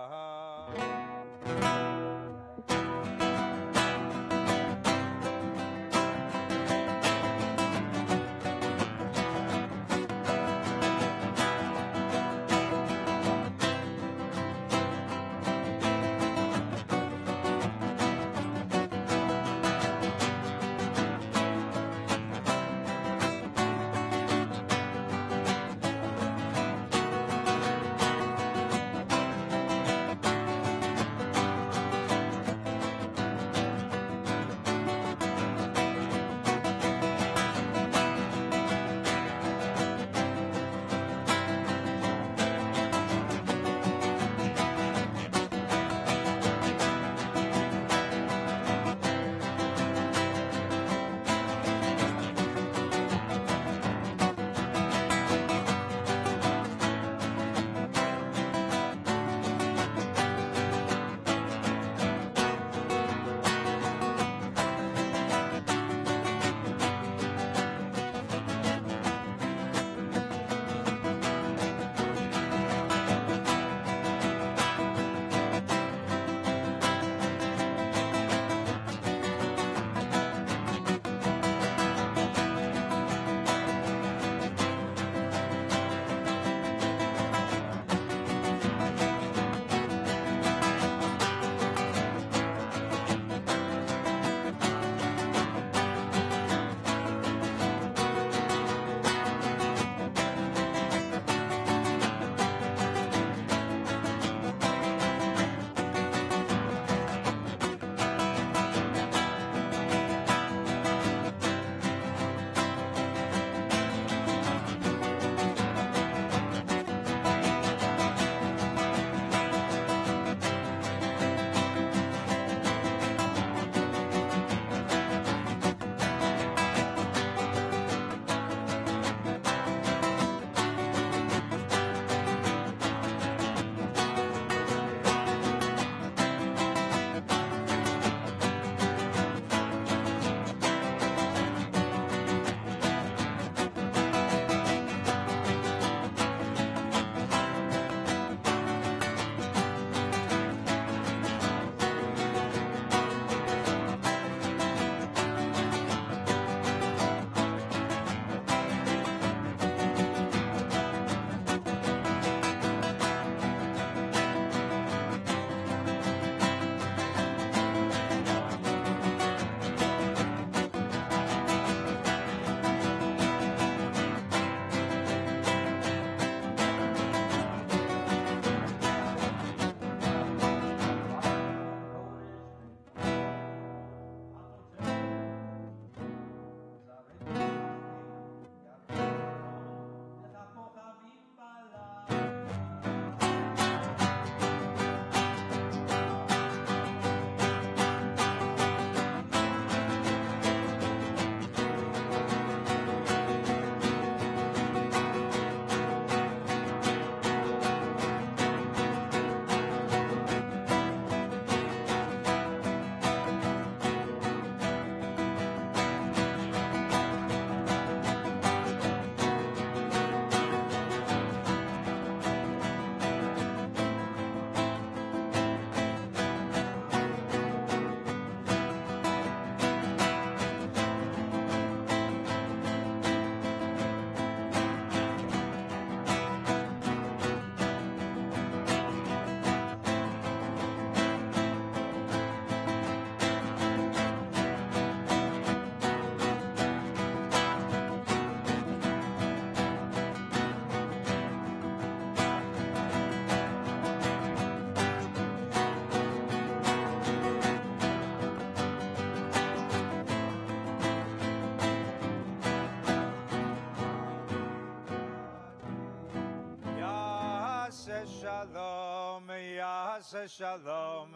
shalom, Ya'aseh shalom,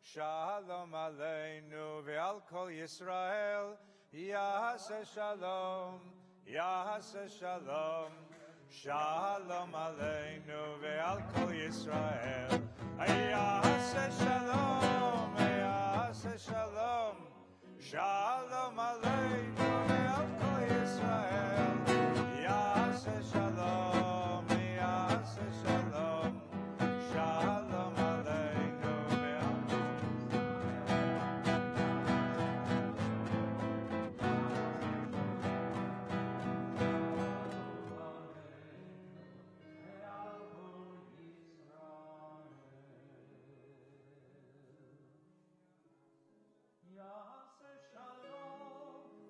shalom aleinu ve'al kol Yisrael, Ya'aseh shalom, Ya'aseh shalom, shalom aleinu ve'al kol Yisrael, Ya'aseh shalom, Ya'aseh shalom, shalom aleinu ve'al kol Yisrael, Ya'aseh shalom, Ya'aseh shalom, shalom aleinu ve'al kol Ya'aseh shalom,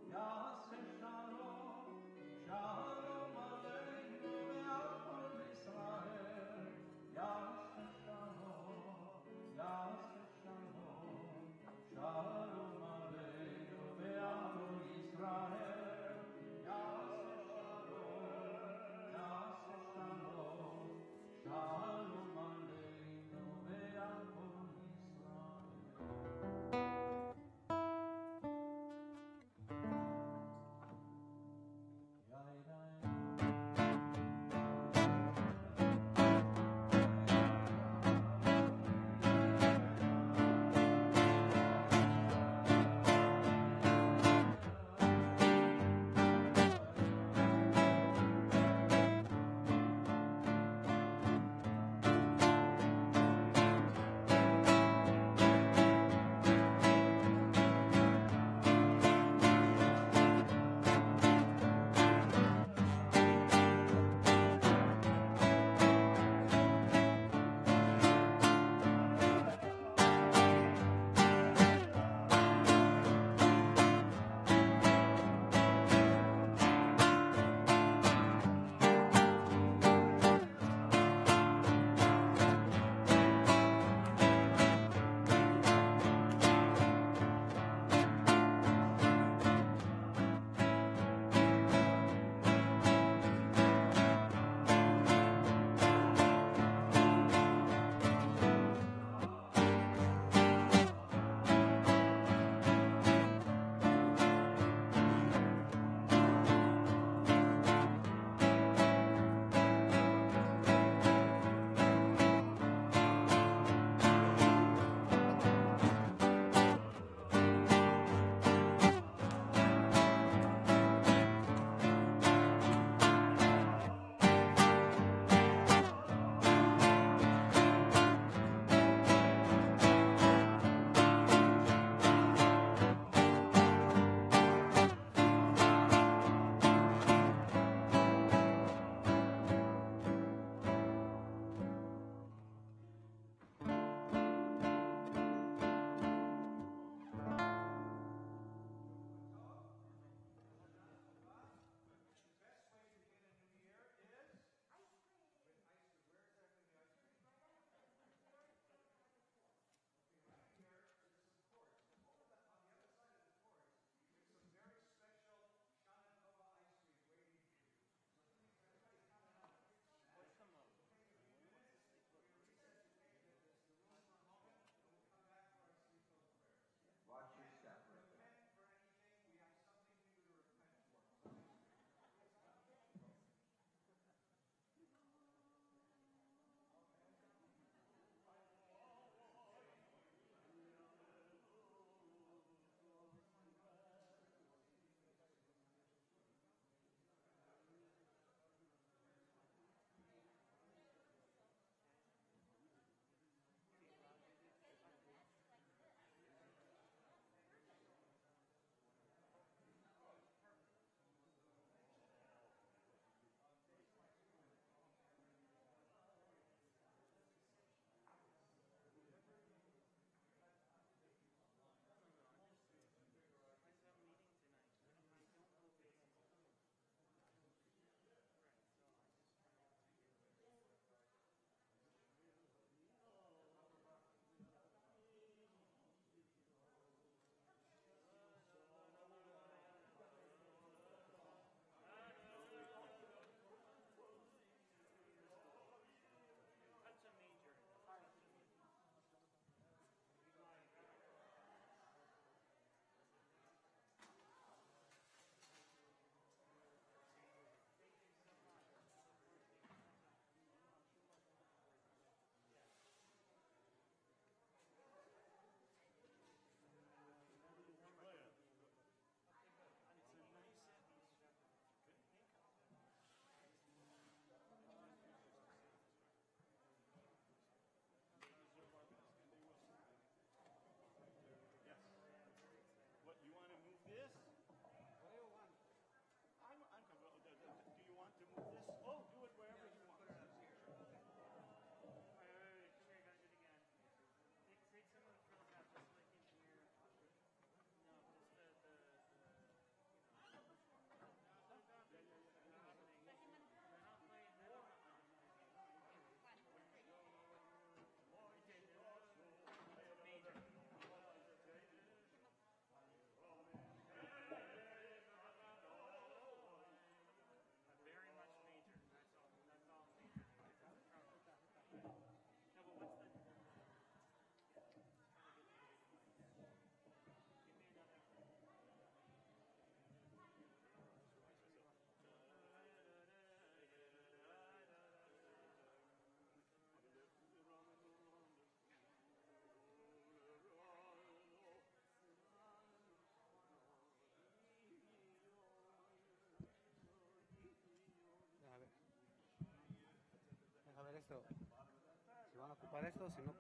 pagar esto, sino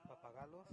para pagarlos.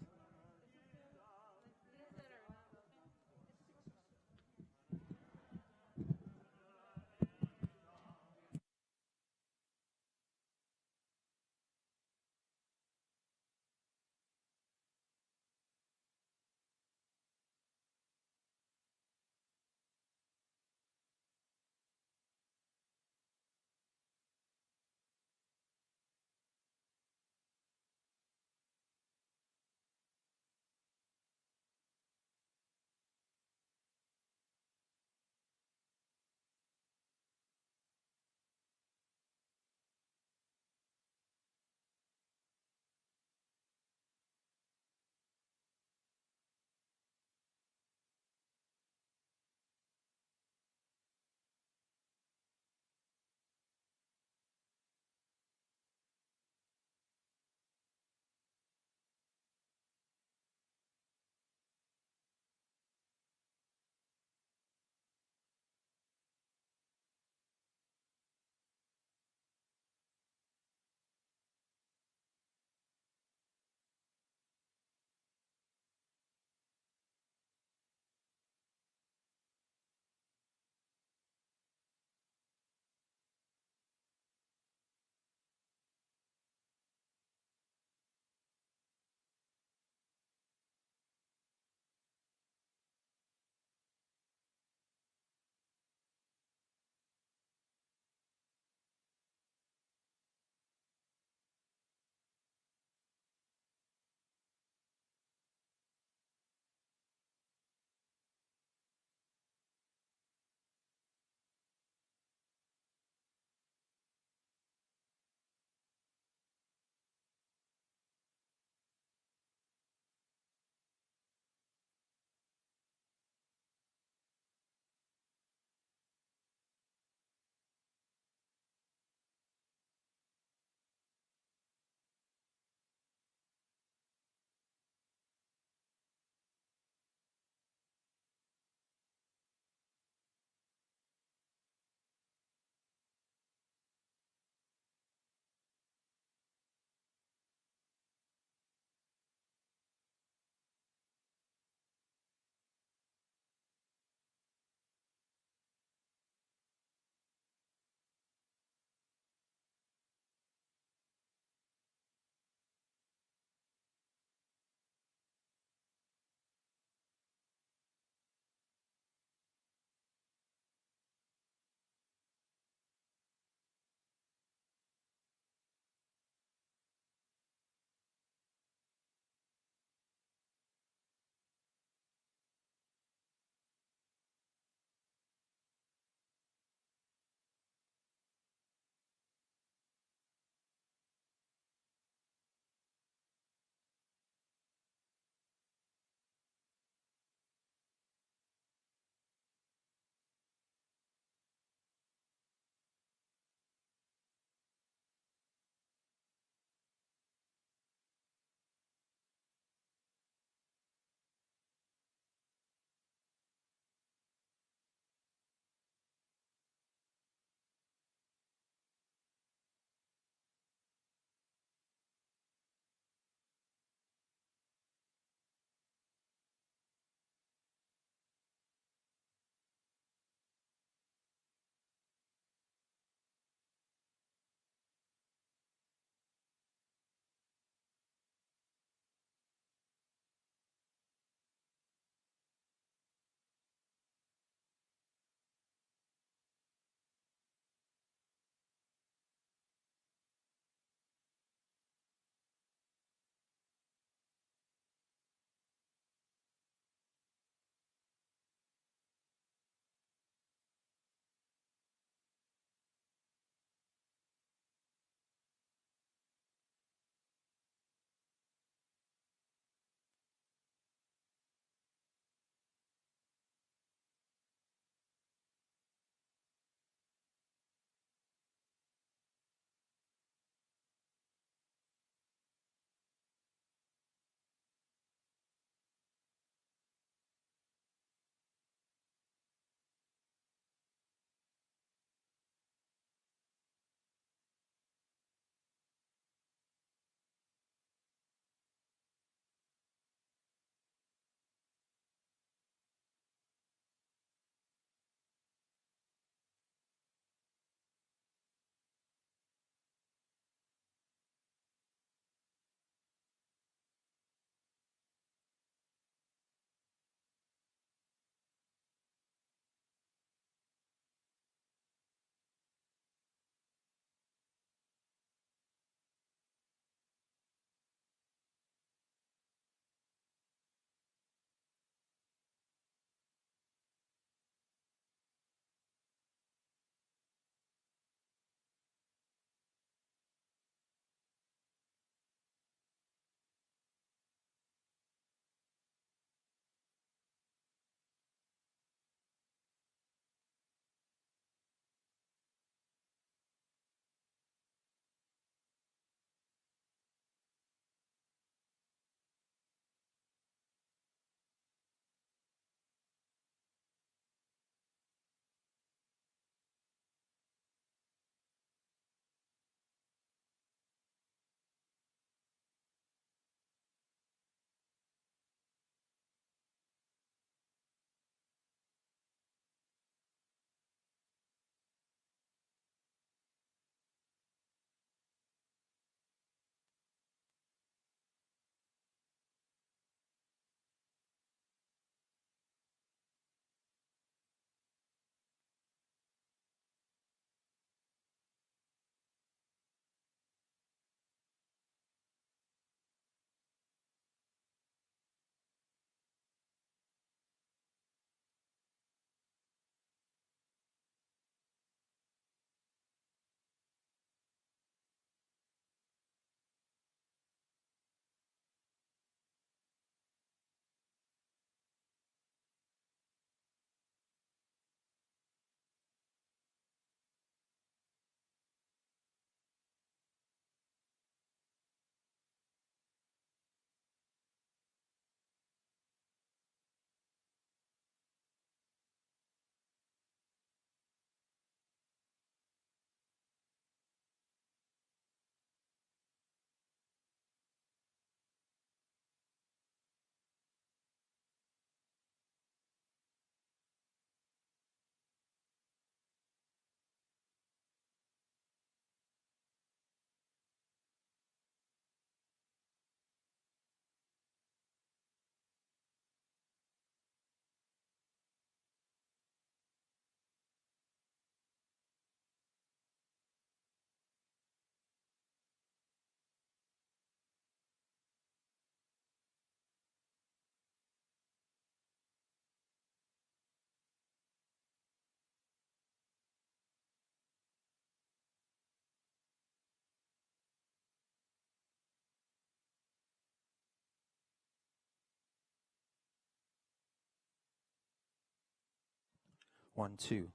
1, 2.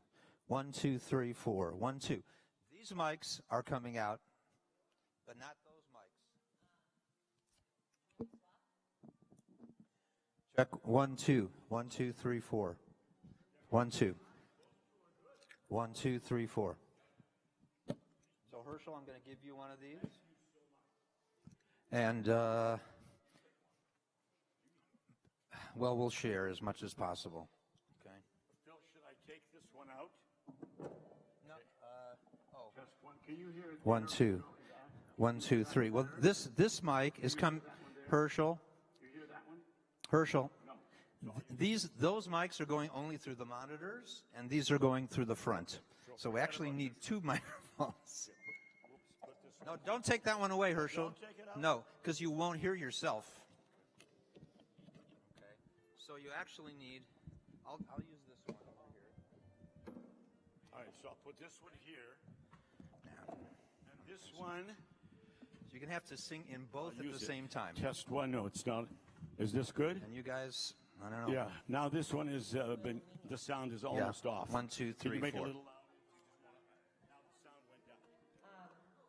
1, 2, 3, 4. 1, 2. These mics are coming out, but not those mics. Check 1, 2. 1, 2, 3, 4. 1, 2. 1, 2, 3, 4. So Herschel, I'm going to give you one of these. And, well, we'll share as much as possible. Okay. Phil, should I take this one out? No, Just one. Can you hear it? 1, 2. 1, 2, 3. Well, this mic is come. Herschel. You hear that one? Herschel. Those mics are going only through the monitors, and these are going through the front. So we actually need two microphones. No, don't take that one away, Herschel. Don't take it out? No, because you won't hear yourself. Okay. So you actually need. I'll use this one over here. All right, so I'll put this one here. And this one. So you're gonna have to sing in both at the same time. Test one. No, it's not. Is this good? And you guys, I don't know. Yeah. Now this one is, the sound is almost off. 1, 2, 3, Can you make 4. it a little louder? Now the sound went down.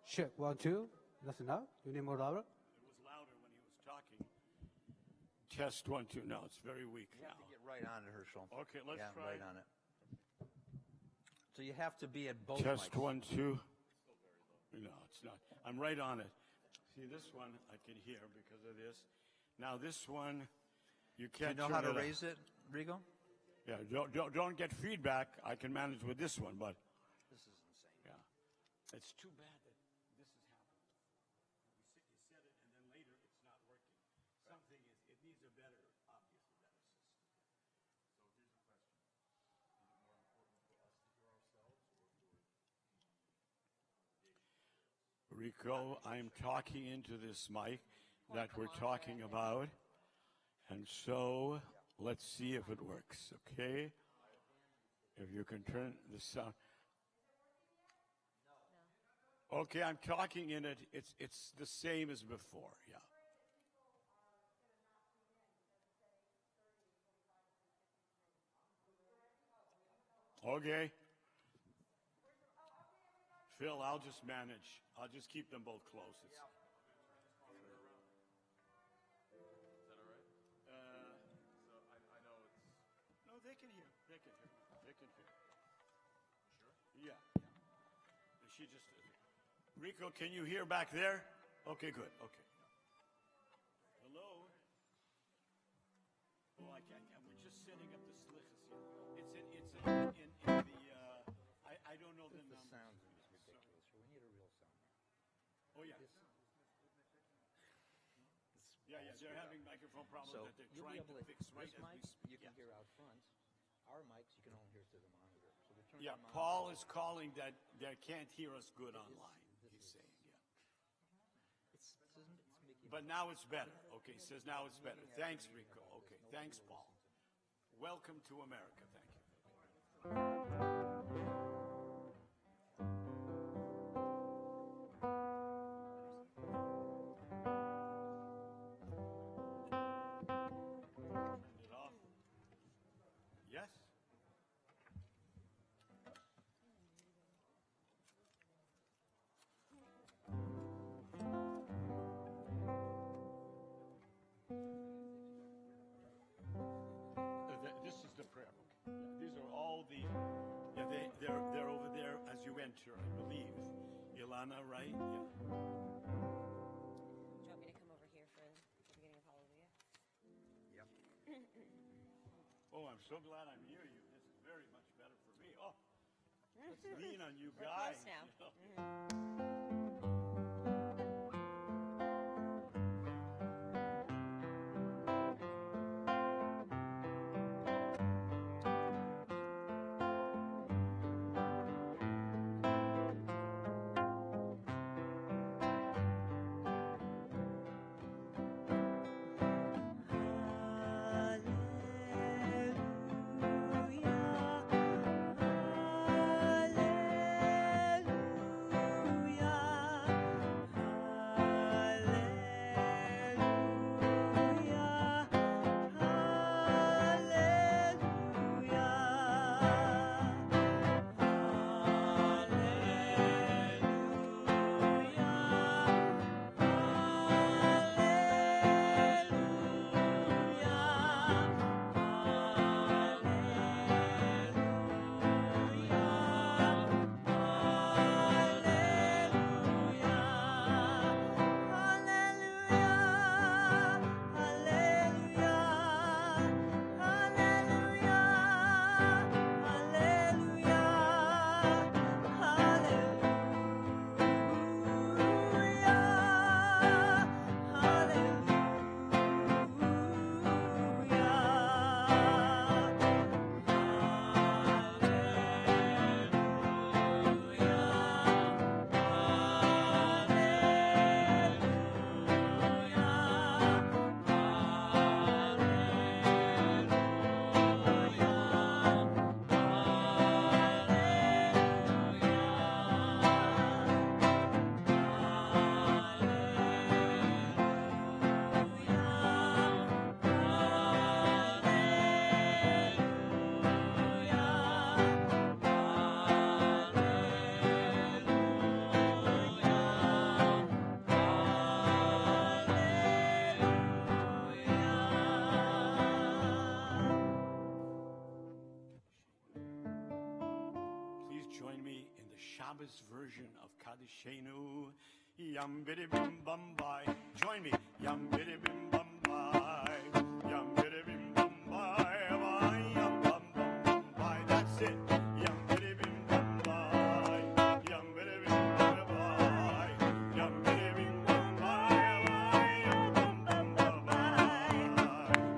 Check 1, 2. That's enough. You need more louder. It was louder when he was talking. Test 1, 2. No, it's very weak You now. have to get right on it, Herschel. Okay, let's yeah, try. right on it. So you have to be at both Test mics. 1, 2. No, it's not. I'm right on it. See, this one I can hear because of this. Now this one, you Do you can't know turn how to it up. raise it, Rigo? Yeah, don't get feedback. I can manage with this one, but This is insane. yeah, it's too bad that this is happening. You said it, and then later it's not working. Something is. It needs a better, obviously better system. So here's a question: is it more important for us to hear ourselves or for Rico? I'm talking into this mic that we're talking about, and so let's see if it works. Okay, if you can turn the sound. Okay, I'm talking in it. It's the same as before. Yeah. Okay. Phil, I'll just manage. I'll just keep them both close. No, they can hear. They can hear. They can hear. You sure? Yeah. She just. Rico, can you hear back there? Okay, good. Okay. Hello. Oh, I can't. We're just setting up the slices here. It's in the. I don't know the The numbers. sound is ridiculous. We need a real sound. Oh yeah. Yeah, they're having microphone problems So that they're you'll trying be able to fix right this as we mic speak. you can hear out front. Our mics you can only hear through the monitor. So we turn Yeah, the Paul monitor is calling that they can't hear us good online. He's saying, yeah. It's Mickey But now it's better. Okay, he says now it's better. Thanks, Rico. Okay, thanks, Paul. Welcome to America. Thank you. Turn it off. Yes. This is the prayer book. These are all the. Yeah, they're over there as you enter, I believe. Ilana, right? Yeah. Do you want me to come over here for the beginning of Hallelujah? Oh, I'm so glad I'm near you. This is very much better for me. Oh, let's lean on you We're guys. close now. you know. Hallelujah. Shabbos version of Kadeshenu. Yam bidi bim bum bye. Join me. Yam bidi bim bum bye. Yam bidi bim bum bye. Bye. Yam bum bum bum bye. That's it. Yam bidi bim bum bye. Yam bidi bim bum bye. Yam bidi bim bum bye. Bye. Yam bum bum bum bye.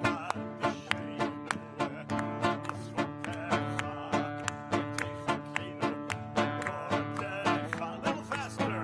Kadeshenu. A little faster.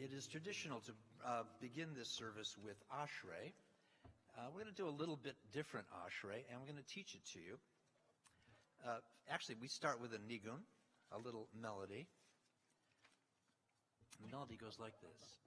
It is traditional to begin this service with Ashrei. We're going to do a little bit different Ashrei, and we're going to teach it to you. Actually, we start with a nigun, a little melody. The melody goes like this.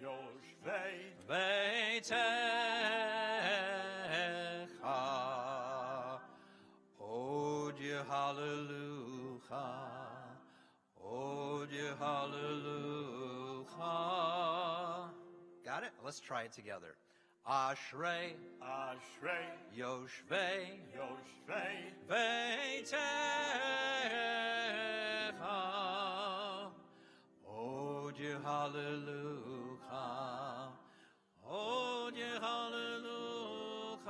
Yoshvei Beitecha. Od ye hallelujah. Od ye hallelujah. Got it? Let's try it together. Ashrei Ashrei Yoshvei Yoshvei Beitecha. Od ye hallelujah. Od ye hallelujah.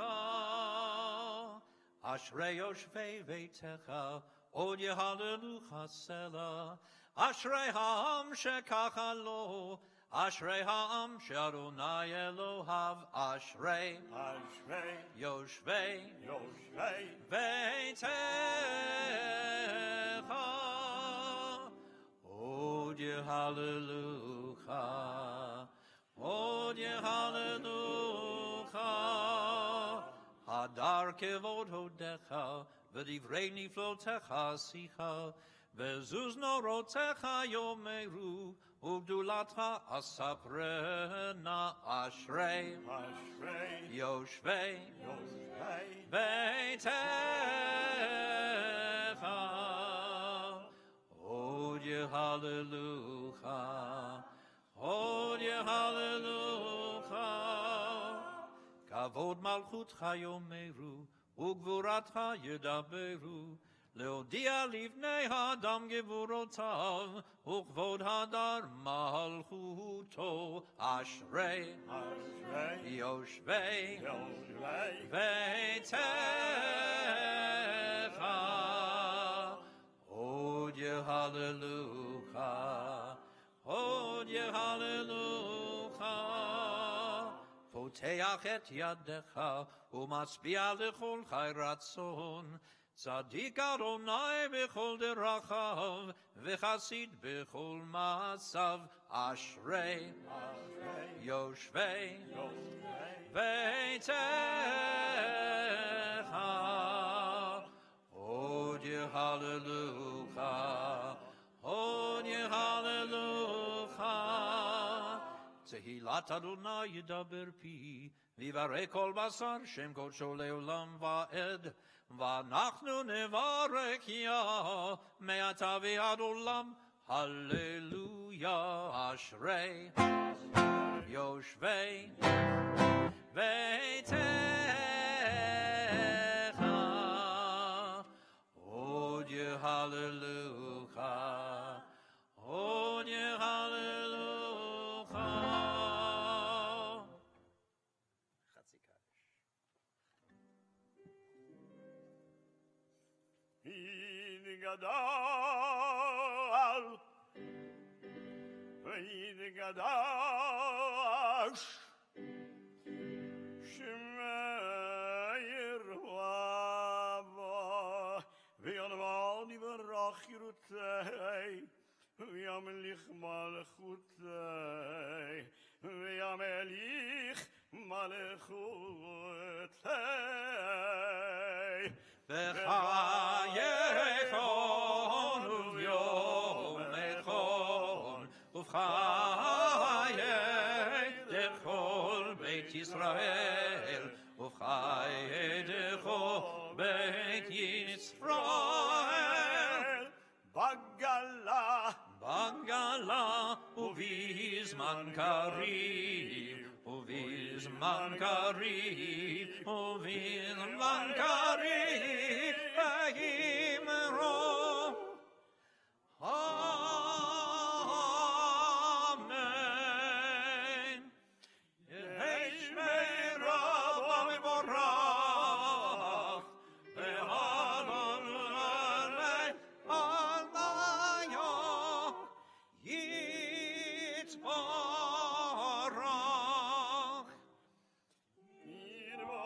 Ashrei Yoshvei Beitecha. Od ye hallelujah Selah. Ashrei ha'am shekacha lo. Ashrei ha'am she'Adonai Elohav. Ashrei Ashrei Yoshvei Yoshvei Beitecha. Od ye hallelujah. Od ye hallelujah. Hadar kevod hodecha. V'divrei niflotecha sicha. V'zuz norotecha yomeru. Uvdulatcha asaprena. Ashrei Ashrei Yoshvei Yoshvei Beitecha. Od ye hallelujah. Od ye hallelujah. Kavod malchutcha yomeru. Ugvuratcha yedaberu. Leodia livnei hadam gevurotav. Ukvod hadar malchuto. Ashrei Ashrei Yoshvei Yoshvei Beitecha. Od ye hallelujah. Od ye hallelujah. Poteach et yadecha umatzbiah lechol chai ratzon. Tzadik Adonai bechol derachav v'chasid bechol maasav. Ashrei Yoshvei Beitecha. Od ye hallelujah. Od ye hallelujah. Tehilat Adonai yidaber pi. Vivarei kol basar shem kodsho leolam va'ed. V'anachnu nevarech ya me'ata v'ad olam. Hallelujah. Ashrei Yoshvei Beitecha. Od ye hallelujah. Od ye hallelujah. Chatzi Kaddish. V'yin gadal V'yin gadash Shemeir v'ava V'yanval nivarach yirutei V'yamelich malchutei V'yamelich malchutei V'chayechon uvyom echon Uv'chayech dechol Beit Yisrael Uv'chayech dechol Beit Yisrael Bagala Bagala uvizman karib Uvizman karib Uvizman karib V'yimro Amen Yehi Shmei Rabba Mevorach Ve'adonai Almayo Yitzbarach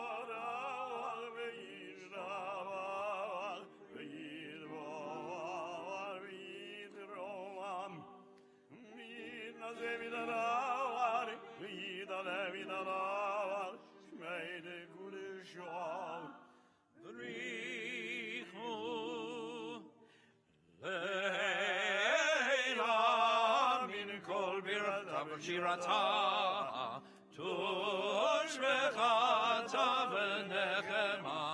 Yirvaral v'yiraval v'yirvaval v'yidroam V'yidnazeh v'yidaraval v'yidaleh v'yidaraval Shmei dekudeshal Brichu Leila min kol biratav Shirata, Tushvechata v'nechemata,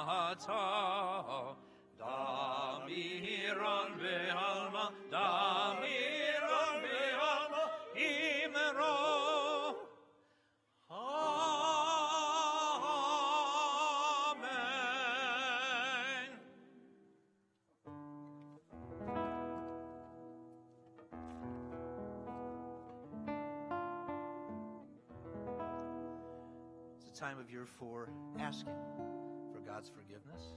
Damiran v'alma, Damiran v'alma, Imero. Amen. It's a time of year for asking for God's forgiveness.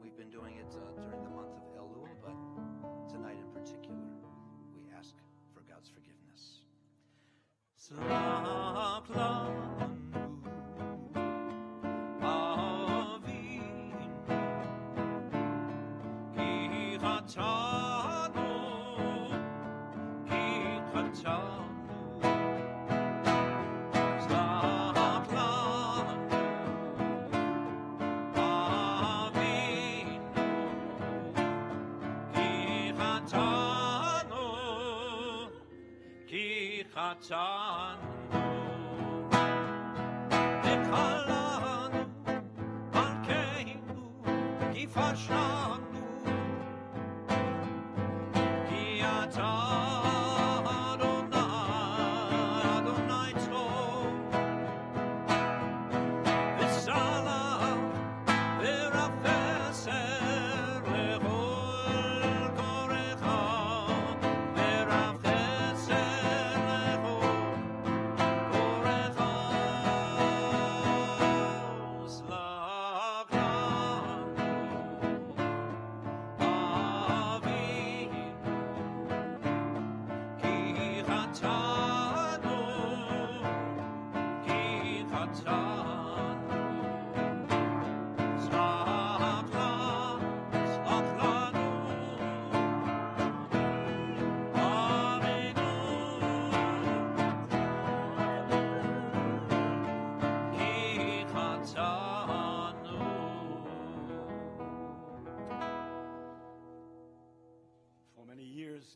We've been doing it during the month of Elul, but tonight in particular, we ask for God's forgiveness. Slap lanu avinu ki chatanu slap lanu avinu ki chatanu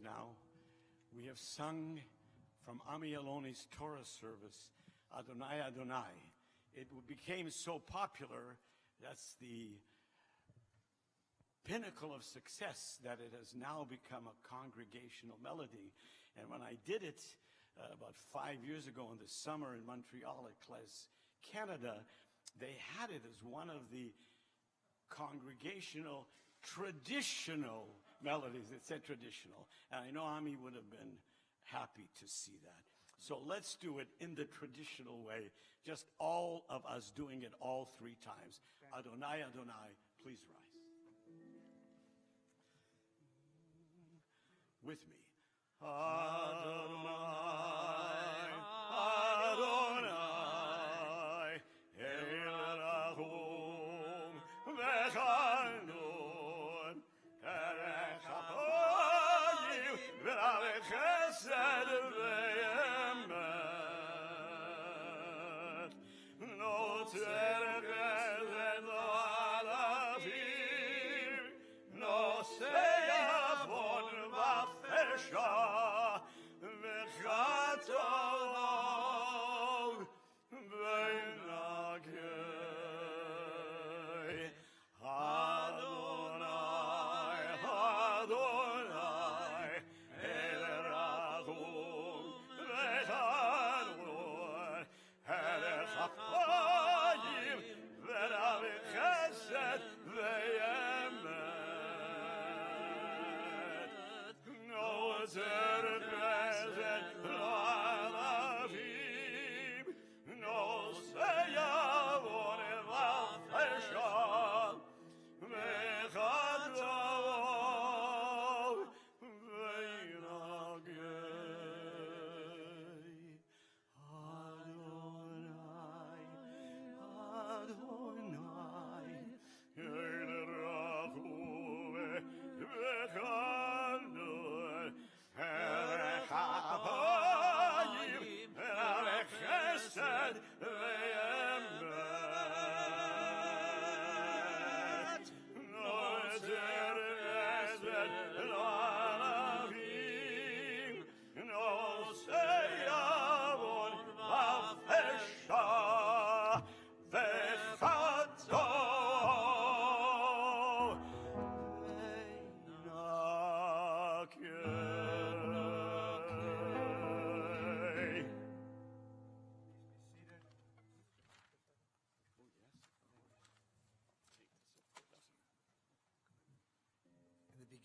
Now, we have sung from Ami Aloni's Torah service, Adonai, Adonai. It became so popular, that's the pinnacle of success, that it has now become a congregational melody. And when I did it about 5 years ago in the summer in Montreal at Class Canada, they had it as one of the congregational traditional melodies. It said traditional. And I know Ami would have been happy to see that. So let's do it in the traditional way, just all of us doing it all 3 times. Adonai, Adonai, please rise. With me. Adonai, Adonai, El Rahum V'Chanun, Erech HaPoyim V'Rave Chesed V'Emet, Noter Chesed L'Alafim, Nosei Avon V'Afesha, V'Chatov V'Nagei. Adonai, Adonai, El Rahum V'Chanun, Erech HaPoyim V'Rave Chesed V'Emet, Noter Chesed L'Alafim, Nosei Avon V'Afesha, V'Chatov V'Nagei. Adonai, Adonai, El Rahum V'Chanun,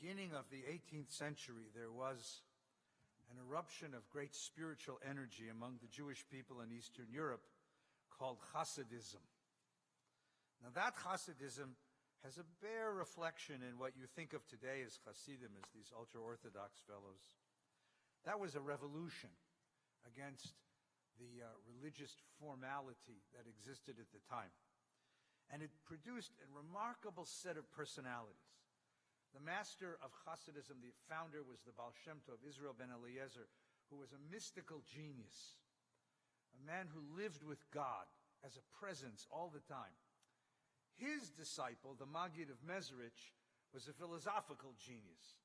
beginning of the 18th century, there was an eruption of great spiritual energy among the Jewish people in Eastern Europe called Hasidism. Now that Hasidism has a bare reflection in what you think of today as Hasidim, as these ultra-Orthodox fellows. That was a revolution against the religious formality that existed at the time. And it produced a remarkable set of personalities. The master of Hasidism, the founder, was the Baal Shem Tov, Israel ben Eliezer, who was a mystical genius, a man who lived with God as a presence all the time. His disciple, the Maggid of Mezrich, was a philosophical genius,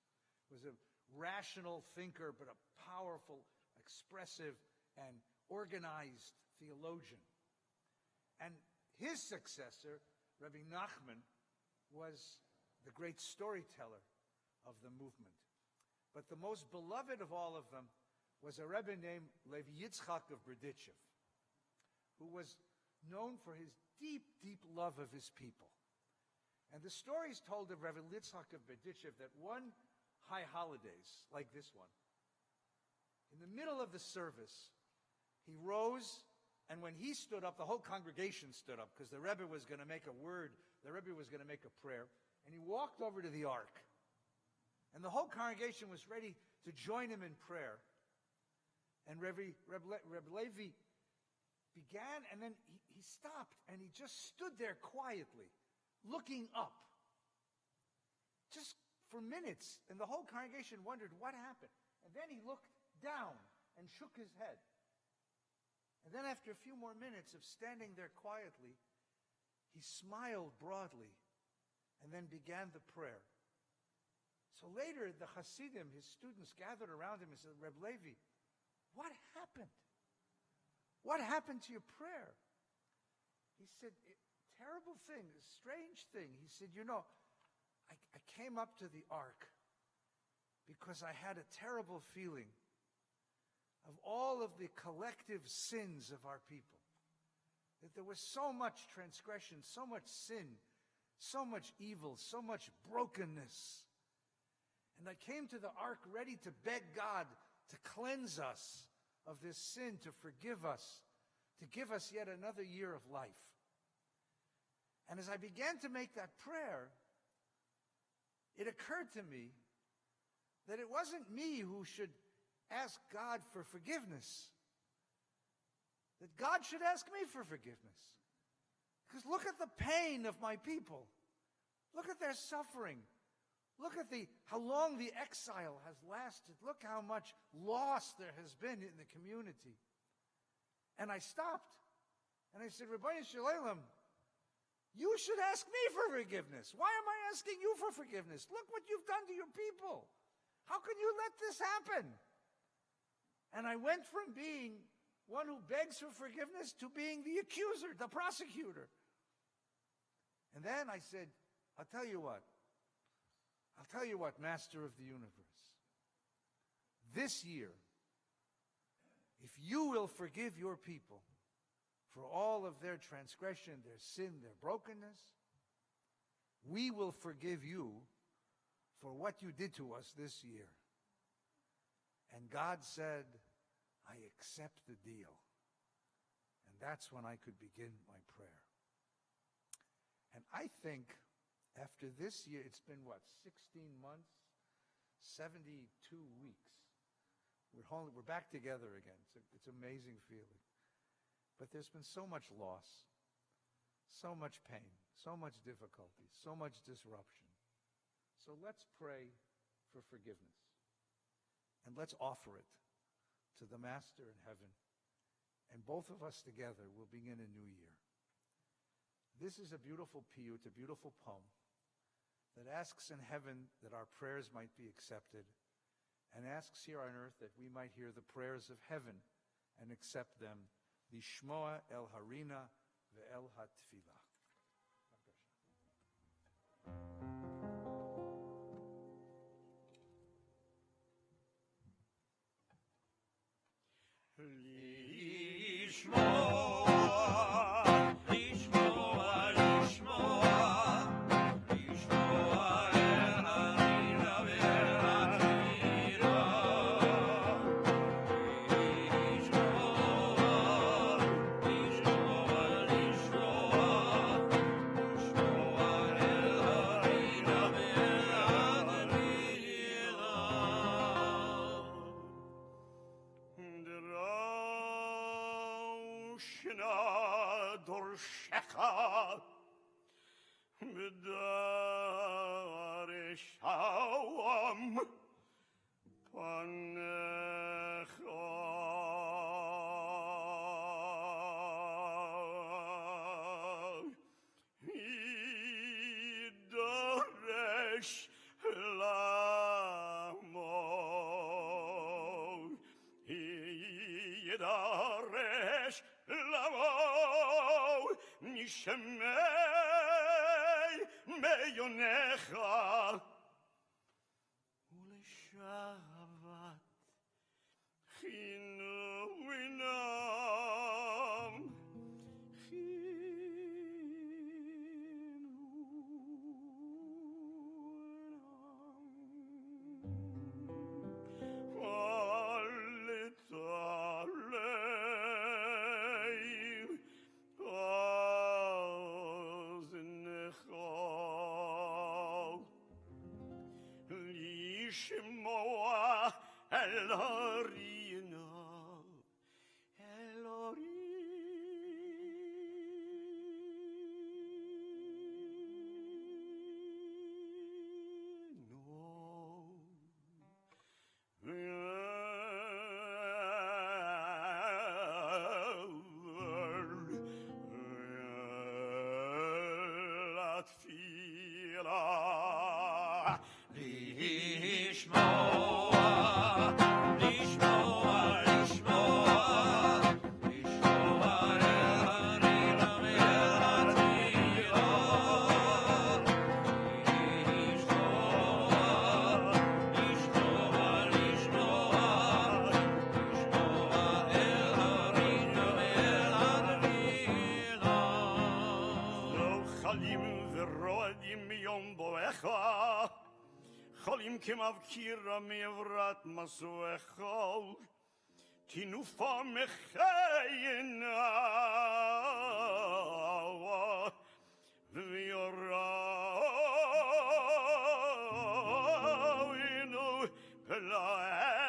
was a rational thinker, but a powerful, expressive, and organized theologian. And his successor, Rabbi Nachman, was the great storyteller of the movement. But the most beloved of all of them was a Rebbe named Levi Yitzchak of Berditchev, who was known for his deep, deep love of his people. And the stories told of Rebbe Yitzchak of Berditchev that one high holidays, like this one, in the middle of the service, he rose, and when he stood up, the whole congregation stood up, because the Rebbe was going to make a word, the Rebbe was going to make a prayer, and he walked over to the ark. And the whole congregation was ready to join him in prayer. And Reb Levi began, and then he stopped, and he just stood there quietly, looking up. Just for minutes, and the whole congregation wondered what happened. And then he looked down and shook his head. And then after a few more minutes of standing there quietly, he smiled broadly and then began the prayer. So later, the Hasidim, his students, gathered around him and said, Reb Levi, what happened? What happened to your prayer? He said, terrible thing, a strange thing. He said, you know, I came up to the ark because I had a terrible feeling of all of the collective sins of our people. That there was so much transgression, so much sin, so much evil, so much brokenness. And I came to the ark ready to beg God to cleanse us of this sin, to forgive us, to give us yet another year of life. And as I began to make that prayer, it occurred to me that it wasn't me who should ask God for forgiveness. That God should ask me for forgiveness. Because look at the pain of my people. Look at their suffering. Look at how long the exile has lasted. Look how much loss there has been in the community. And I stopped. And I said, Rabbeinu Shalom, you should ask me for forgiveness. Why am I asking you for forgiveness? Look what you've done to your people. How can you let this happen? And I went from being one who begs for forgiveness to being the accuser, the prosecutor. And then I said, I'll tell you what, Master of the universe. This year, if you will forgive your people for all of their transgression, their sin, their brokenness, we will forgive you for what you did to us this year. And God said, I accept the deal. And that's when I could begin my prayer. And I think after this year, it's been what, 16 months, 72 weeks. We're back together again. It's an amazing feeling. But there's been so much loss, so much pain, so much difficulty, so much disruption. So let's pray for forgiveness. And let's offer it to the Master in heaven. And both of us together will begin a new year. This is a beautiful piyut, a beautiful poem that asks in heaven that our prayers might be accepted, and asks here on earth that we might hear the prayers of heaven and accept them. Lishmoa el harina ve'el hatfilah. Lishmoa, Lishmoa el harina Ushna Dorsheka Midar Shawam Nishemei meyonecha uleshavat chinuinam Shimoa Elorino Cholim kemavkira mevrat masuechol tinufa mechayina v'yoravinu pelaecha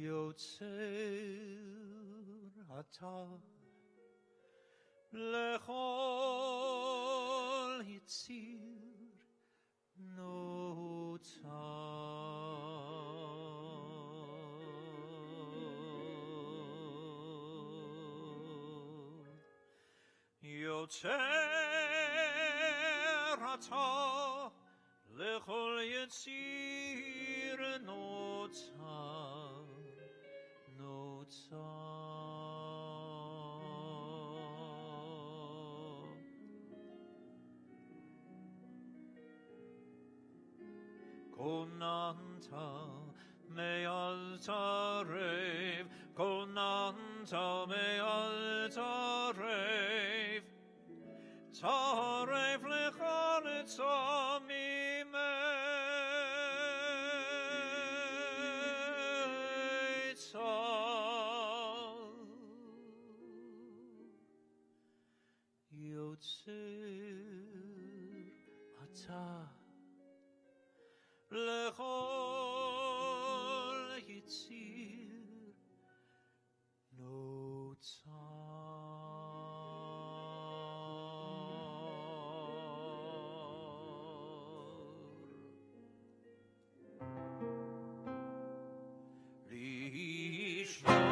Yotzer ata lechol hitzir notzar Yotzer ata lechol hitzir notzar Konanta me'al tarev, konanta me'al tarev, tarev lechol Yotzer ata lechol yitzir Lishmoa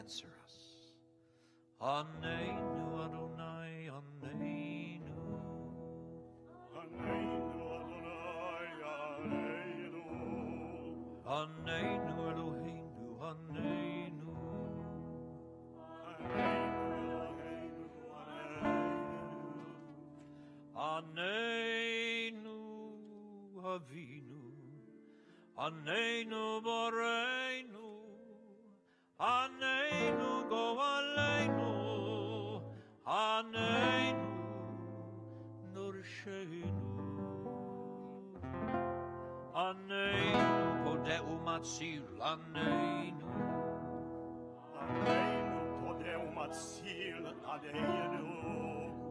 answer us. Aneinu Adonai, Aneinu. Aneinu Adonai, Aneinu. Aneinu Eloheinu, Aneinu. Aneinu Avinu, Aneinu Boreinu, Aneinu Goaleinu, Aneinu Norshenu, Aneinu Podeu Matzil, Aneinu. Aneinu Podeu Matzil, Aneinu.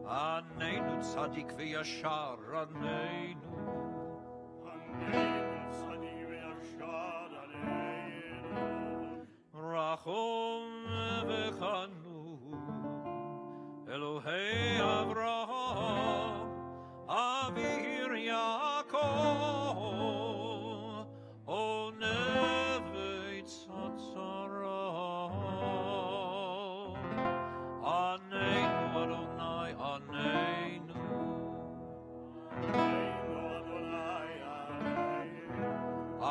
Aneinu Tzadik V'Yashar, Aneinu. Aneinu Tzadik V'Yashar, Aneinu. Rachum V'Chanun, Elohei Avraham, Avir Yaakov, Onevei Tzatzara. Aneinu Adonai, Aneinu. Aneinu Adonai, Aneinu.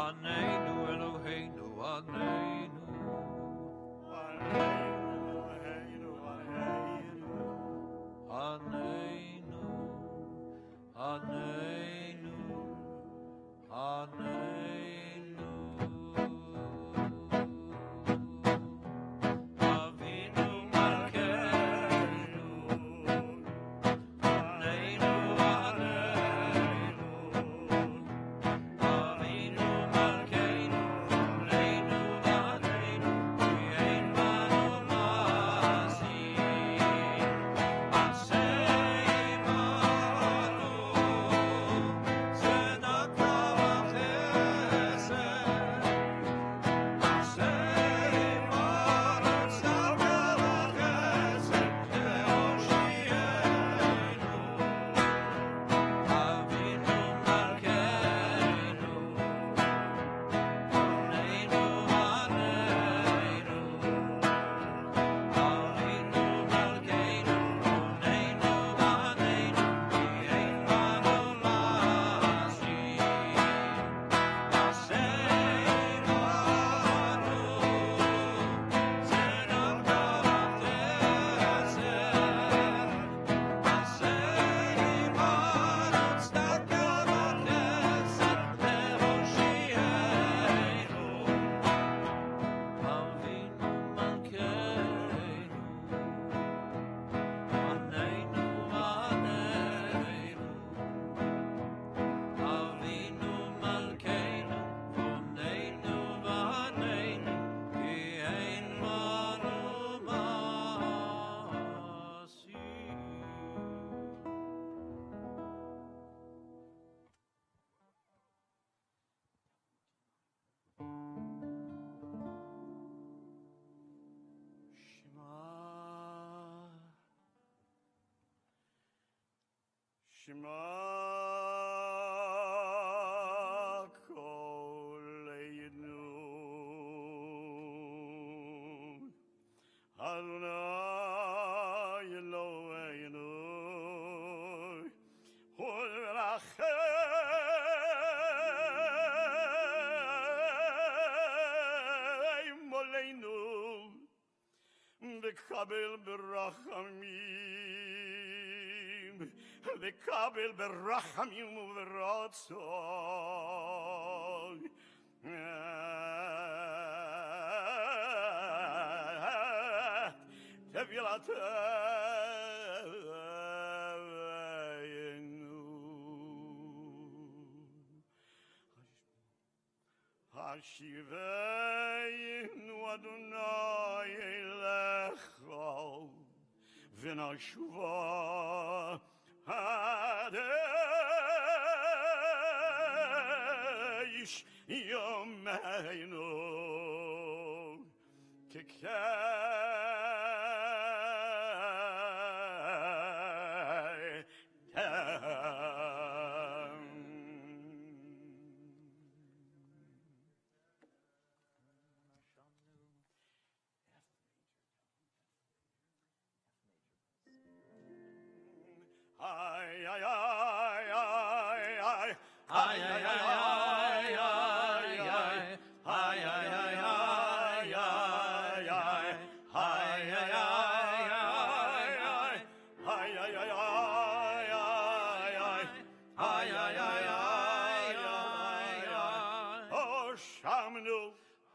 Aneinu Eloheinu, Aneinu. Aneinu Eloheinu, Aneinu. Aneinu, Aneinu, Aneinu. Avinu Malkeinu, Aneinu, Aneinu. Avinu Malkeinu, Aneinu, Aneinu. Yein Banu Masi, Asei Manu, Tzedakah v'chesed. Asei Manu, Tzedakah v'chesed, le'oshienu. Avinu Malkeinu, Aneinu, Aneinu. Avinu Malkeinu, Aneinu, Aneinu. Yein Banu Masi, Asei Manu, Tzedakah v'chesed. Asei Manu, Tzedakah v'chesed, le'oshienu. Avinu Malkeinu, Aneinu, Aneinu. Avinu Malkeinu, Aneinu, Aneinu. Yein Banu Masi. Shema Koleinu Adonai Eloheinu Hod Melachim Moleinu V'kabel berachamim V'kabel berachamim u'v'ratzon Tevilateinu Hashiveinu Adonai Elecha V'nashuva Hadesh Yomeinu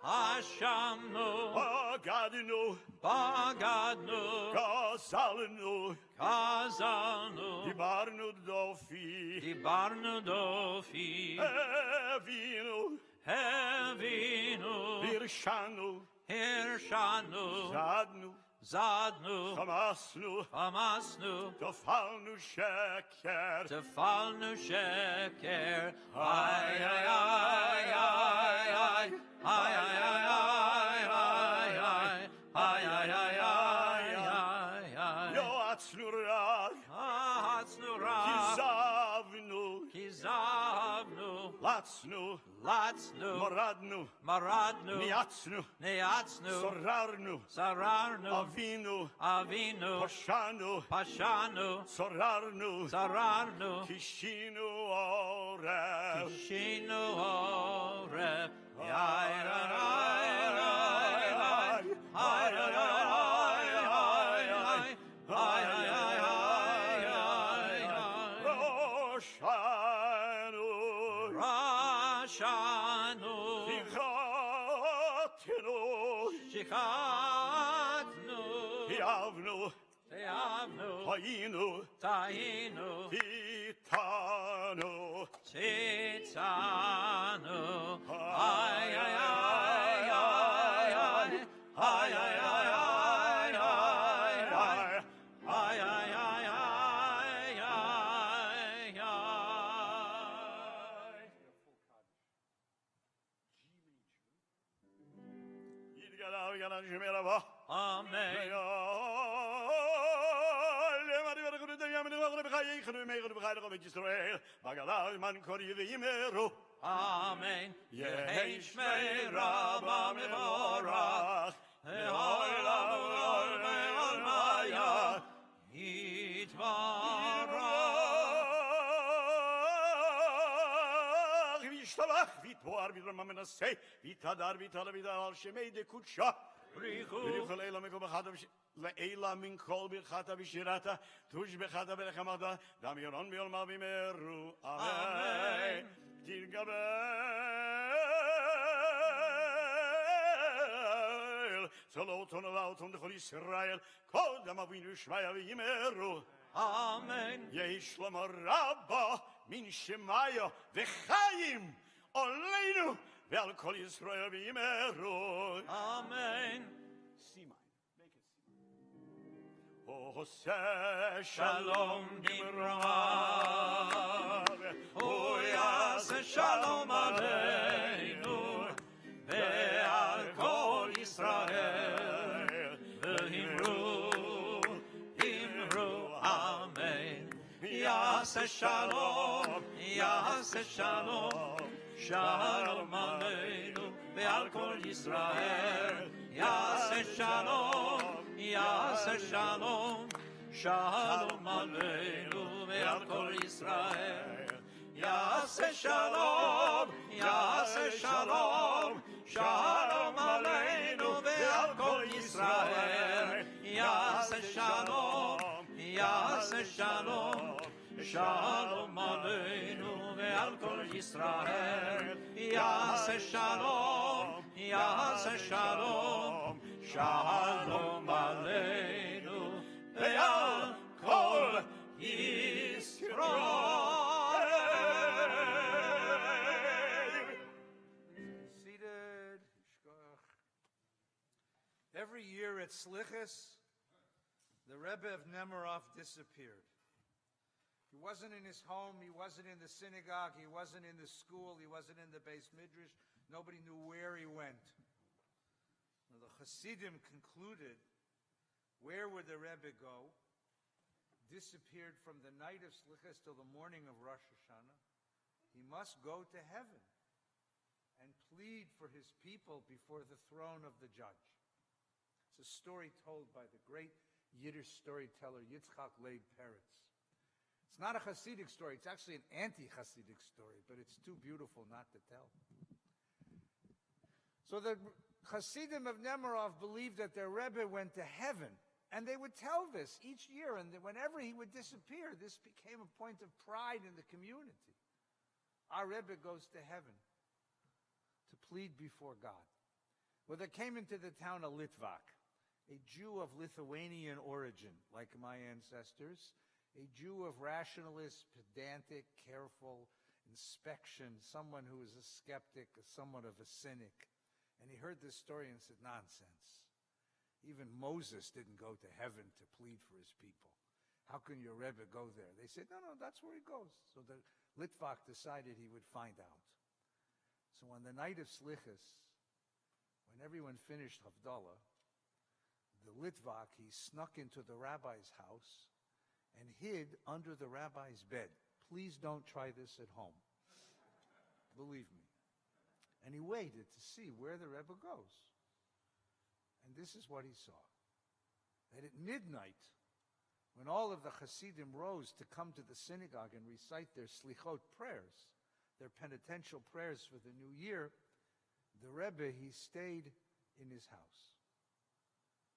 Hashamnu, Bagadnu, Bagadnu, Kazalnu, Kazanu, Dibarnu Dofi, Dibarnu Dofi, Evinu, Hevinu, Irshanu, Hirshanu, Zadnu, Zadnu, Hamasnu, Hamasnu, Tofalnu Sheker, Tefalnu Sheker, ay, ay, ay, ay, ay, ay, ay, ay, ay, ay, ay, ay, ay, ay, ay, Yoatznu Rag, Hatsnura, Kizavnu, Kizavnu, Latznu, Latsnu, Moradnu, Maradnu, Niatznu, Neatsnu, Sorarnu, Sararnu, Avinu, Avinu, Pashanu, Pashanu, Sorarnu, Sararnu, Kishinu Orel, Shinu Oreb, Yai, Rai, Rai, Rai, Rai, Rai, Rai, Rai, Roshanu, Rashanu, Tichatinu, Shikatnu, Yavnu, Teavnu, Hayinu, Tahinu, Titanu, Titanu, ay, ay, ay, ay, ay, ay, ay, ay, ay, ay, ay, ay, ay, ay, ay, ay. Yidgalav Yalan Shemerava, Amen. Amen. Yehesh me Rabba mevorach, Eolam u'ol me'ol maya, Yitvarach. Vishtabach, Vitpoar, Vidramam Menaseh, Vitadar, Vitala, Vidal, Shemei de Kutsha. Brichu. Leila Miko Bechata, Leila Min Kol Bechata Vishirata, Tush Bechata Belechamada, Damiron Miol Mavimeru. Amen. Tirgabel, Soloton Lauton de Chol Israel, Kodam Avinu Shmaya Vimeru. Amen. Yeshlam Rabba Min Shemaya Vechayim Oleinu Ve'al Kol Yisrael V'yimeru. Amen. C minor. Make it C. Oseh Shalom Nimrod. Oyas Shalom Aleinu. Ve'al Kol Yisrael. Ve'imru. Imru. Amen. Yaseh Shalom. Yaseh Shalom. Shalom Aleinu. Ve'al Kol Yisrael. Yaseh Shalom. Yaseh Shalom. Shalom Aleinu. Ve'al Kol Yisrael. Yaseh Shalom. Yaseh Shalom. Shalom Aleinu. Ve'al Kol Yisrael. Yaseh Shalom. Yaseh Shalom. Shalom Aleinu ve'al kol Yisrael. Yaseh Shalom. Yaseh Shalom. Shalom Aleinu ve'al kol Yisrael. Seated. Every year at Selichot, the Rebbe of Nemirov disappeared. He wasn't in his home, he wasn't in the synagogue, he wasn't in the school, he wasn't in the Beis Midrash. Nobody knew where he went. The Hasidim concluded, where would the Rebbe go? Disappeared from the night of Selichot till the morning of Rosh Hashanah. He must go to heaven and plead for his people before the throne of the judge. It's a story told by the great Yiddish storyteller Yitzchak Leib Peretz. It's not a Hasidic story. It's actually an anti-Hasidic story, but it's too beautiful not to tell. So the Hasidim of Nemirov believed that their Rebbe went to heaven, and they would tell this each year, and whenever he would disappear, this became a point of pride in the community. Our Rebbe goes to heaven to plead before God. Well, there came into the town a Litvak, a Jew of Lithuanian origin, like my ancestors, a Jew of rationalist, pedantic, careful inspection, someone who was a skeptic, somewhat of a cynic. And he heard this story and said, nonsense. Even Moses didn't go to heaven to plead for his people. How can your Rebbe go there? They said, no, that's where he goes. So the Litvak decided he would find out. So on the night of Slichos, when everyone finished Havdalah, the Litvak, he snuck into the rabbi's house and hid under the rabbi's bed. Please don't try this at home. Believe me. And he waited to see where the Rebbe goes. And this is what he saw. That at midnight, when all of the Hasidim rose to come to the synagogue and recite their Selichot prayers, their penitential prayers for the new year, the Rebbe, he stayed in his house.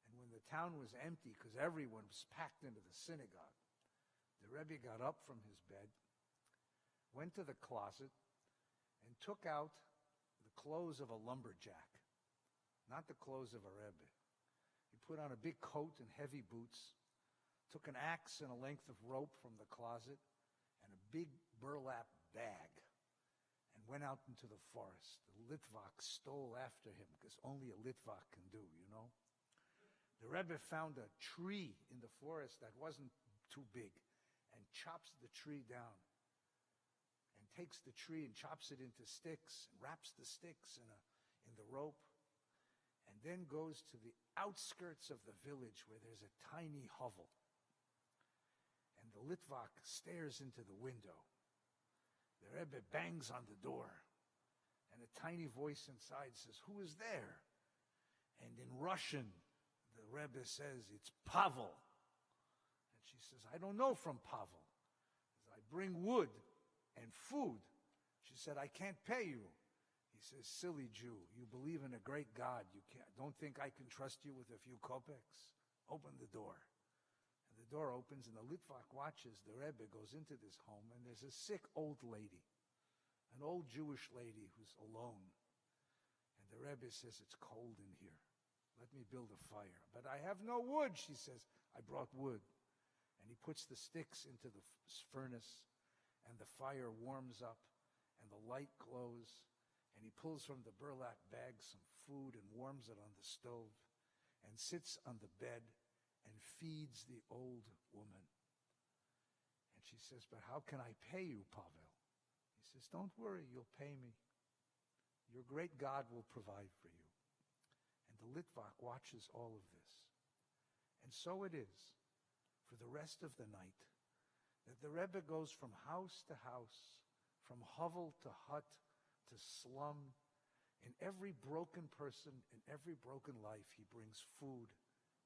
And when the town was empty, because everyone was packed into the synagogue, the Rebbe got up from his bed, went to the closet, and took out the clothes of a lumberjack, not the clothes of a Rebbe. He put on a big coat and heavy boots, took an axe and a length of rope from the closet, and a big burlap bag, and went out into the forest. The Litvak stole after him, because only a Litvak can do, you know. The Rebbe found a tree in the forest that wasn't too big, and chops the tree down, and takes the tree and chops it into sticks, and wraps the sticks in the rope, and then goes to the outskirts of the village where there's a tiny hovel. And the Litvak stares into the window. The Rebbe bangs on the door, and a tiny voice inside says, "Who is there?" And in Russian, the Rebbe says, "It's Pavel." And she says, "I don't know from Pavel. I bring wood and food." She said, "I can't pay you." He says, "Silly Jew, you believe in a great God. Don't think I can trust you with a few kopecks? Open the door." And the door opens, and the Litvak watches. The Rebbe goes into this home, and there's a sick old lady, an old Jewish lady who's alone. And the Rebbe says, "It's cold in here. Let me build a fire." "But I have no wood," she says. "I brought wood." And he puts the sticks into the furnace, and the fire warms up, and the light glows, and he pulls from the burlap bag some food and warms it on the stove, and sits on the bed and feeds the old woman. And she says, "But how can I pay you, Pavel?" He says, "Don't worry, you'll pay me. Your great God will provide for you." And the Litvak watches all of this. And so it is, for the rest of the night, that the Rebbe goes from house to house, from hovel to hut to slum. In every broken person, in every broken life, he brings food,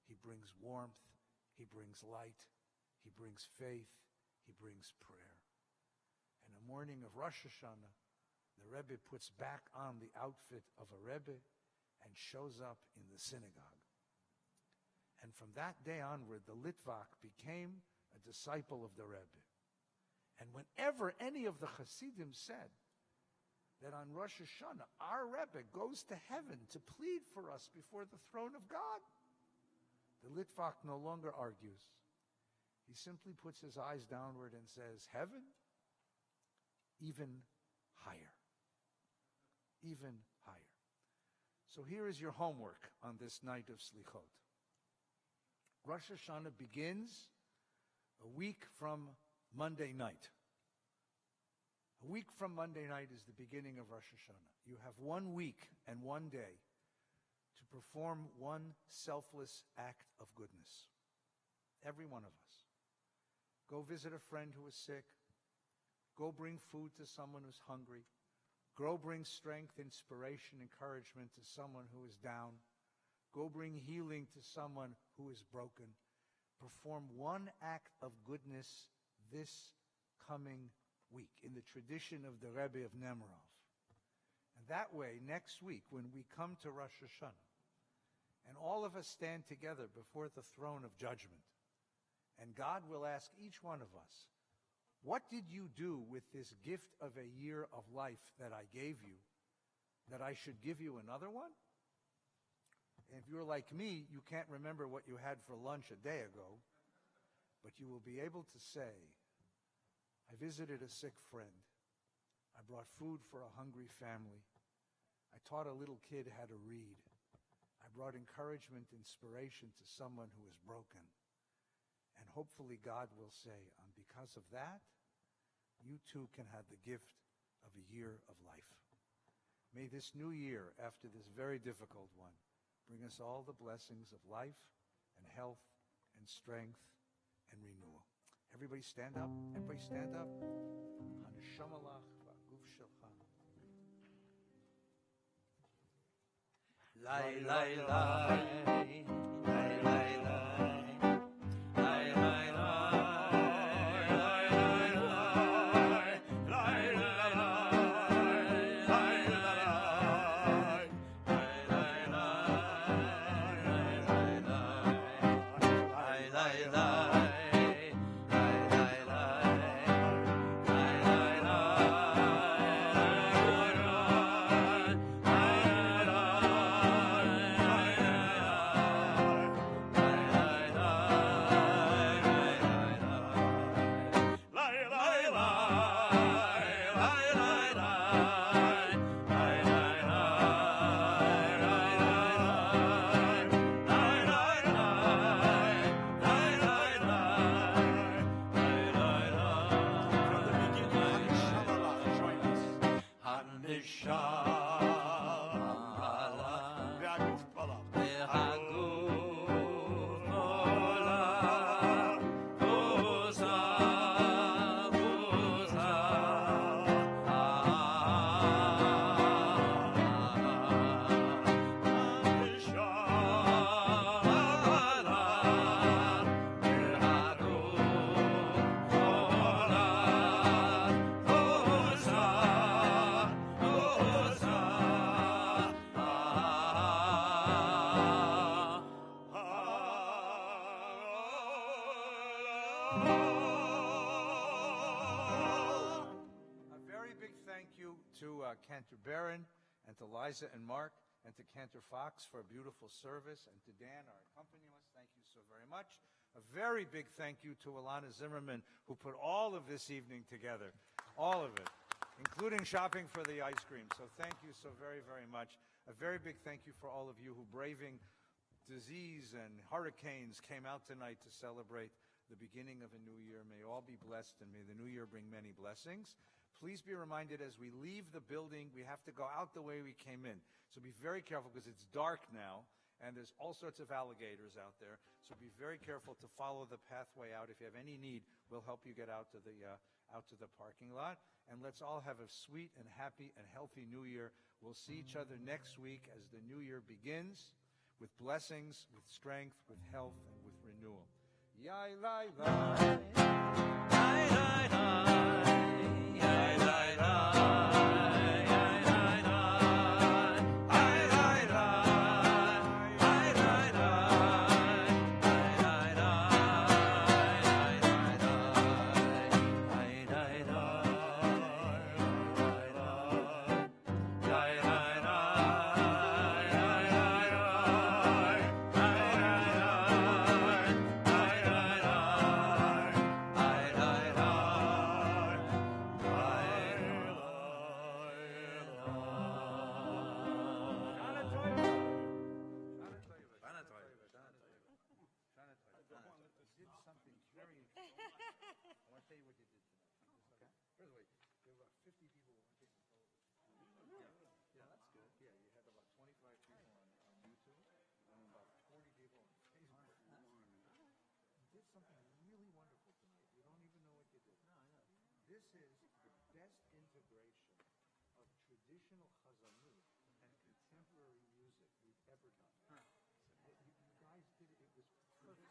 he brings warmth, he brings light, he brings faith, he brings prayer. And the morning of Rosh Hashanah, the Rebbe puts back on the outfit of a Rebbe and shows up in the synagogue. And from that day onward, the Litvak became a disciple of the Rebbe. And whenever any of the Hasidim said that on Rosh Hashanah, our Rebbe goes to heaven to plead for us before the throne of God, the Litvak no longer argues. He simply puts his eyes downward and says, "Heaven? Even higher. Even higher." So here is your homework on this night of Selichot. Rosh Hashanah begins a week from Monday night. A week from Monday night is the beginning of Rosh Hashanah. You have 1 week and 1 day to perform one selfless act of goodness. Every one of us. Go visit a friend who is sick. Go bring food to someone who's hungry. Go bring strength, inspiration, encouragement to someone who is down. Go bring healing to someone who is broken. Perform one act of goodness this coming week in the tradition of the Rebbe of Nemirov. And that way, next week, when we come to Rosh Hashanah, and all of us stand together before the throne of judgment, and God will ask each one of us, what did you do with this gift of a year of life that I gave you, that I should give you another one? And if you're like me, you can't remember what you had for lunch a day ago, but you will be able to say, I visited a sick friend. I brought food for a hungry family. I taught a little kid how to read. I brought encouragement, inspiration to someone who is broken. And hopefully God will say, and because of that, you too can have the gift of a year of life. May this new year, after this very difficult one, bring us all the blessings of life and health and strength and renewal. Everybody stand up. Everybody stand up. Haneshama lach v'aguf shelcha. Lai, lai, lai. Lai, lai, lai. Lai, lai, lai. Lai, lai, Cantor Barron, and to Liza and Mark, and to Cantor Fox for a beautiful service, and to Dan, our accompanist, thank you so very much. A very big thank you to Alana Zimmerman, who put all of this evening together, all of it, including shopping for the ice cream. So thank you so very, very much. A very big thank you for all of you who, braving disease and hurricanes, came out tonight to celebrate the beginning of a new year. May all be blessed, and may the new year bring many blessings. Please be reminded as we leave the building, we have to go out the way we came in. So be very careful because it's dark now and there's all sorts of alligators out there. So be very careful to follow the pathway out. If you have any need, we'll help you get out to the parking lot. And let's all have a sweet and happy and healthy new year. We'll see each other next week as the new year begins with blessings, with strength, with health, and with renewal. Yai lai lai. Yai lai lai. Something really wonderful tonight. You don't even know what you did. No, I know. This is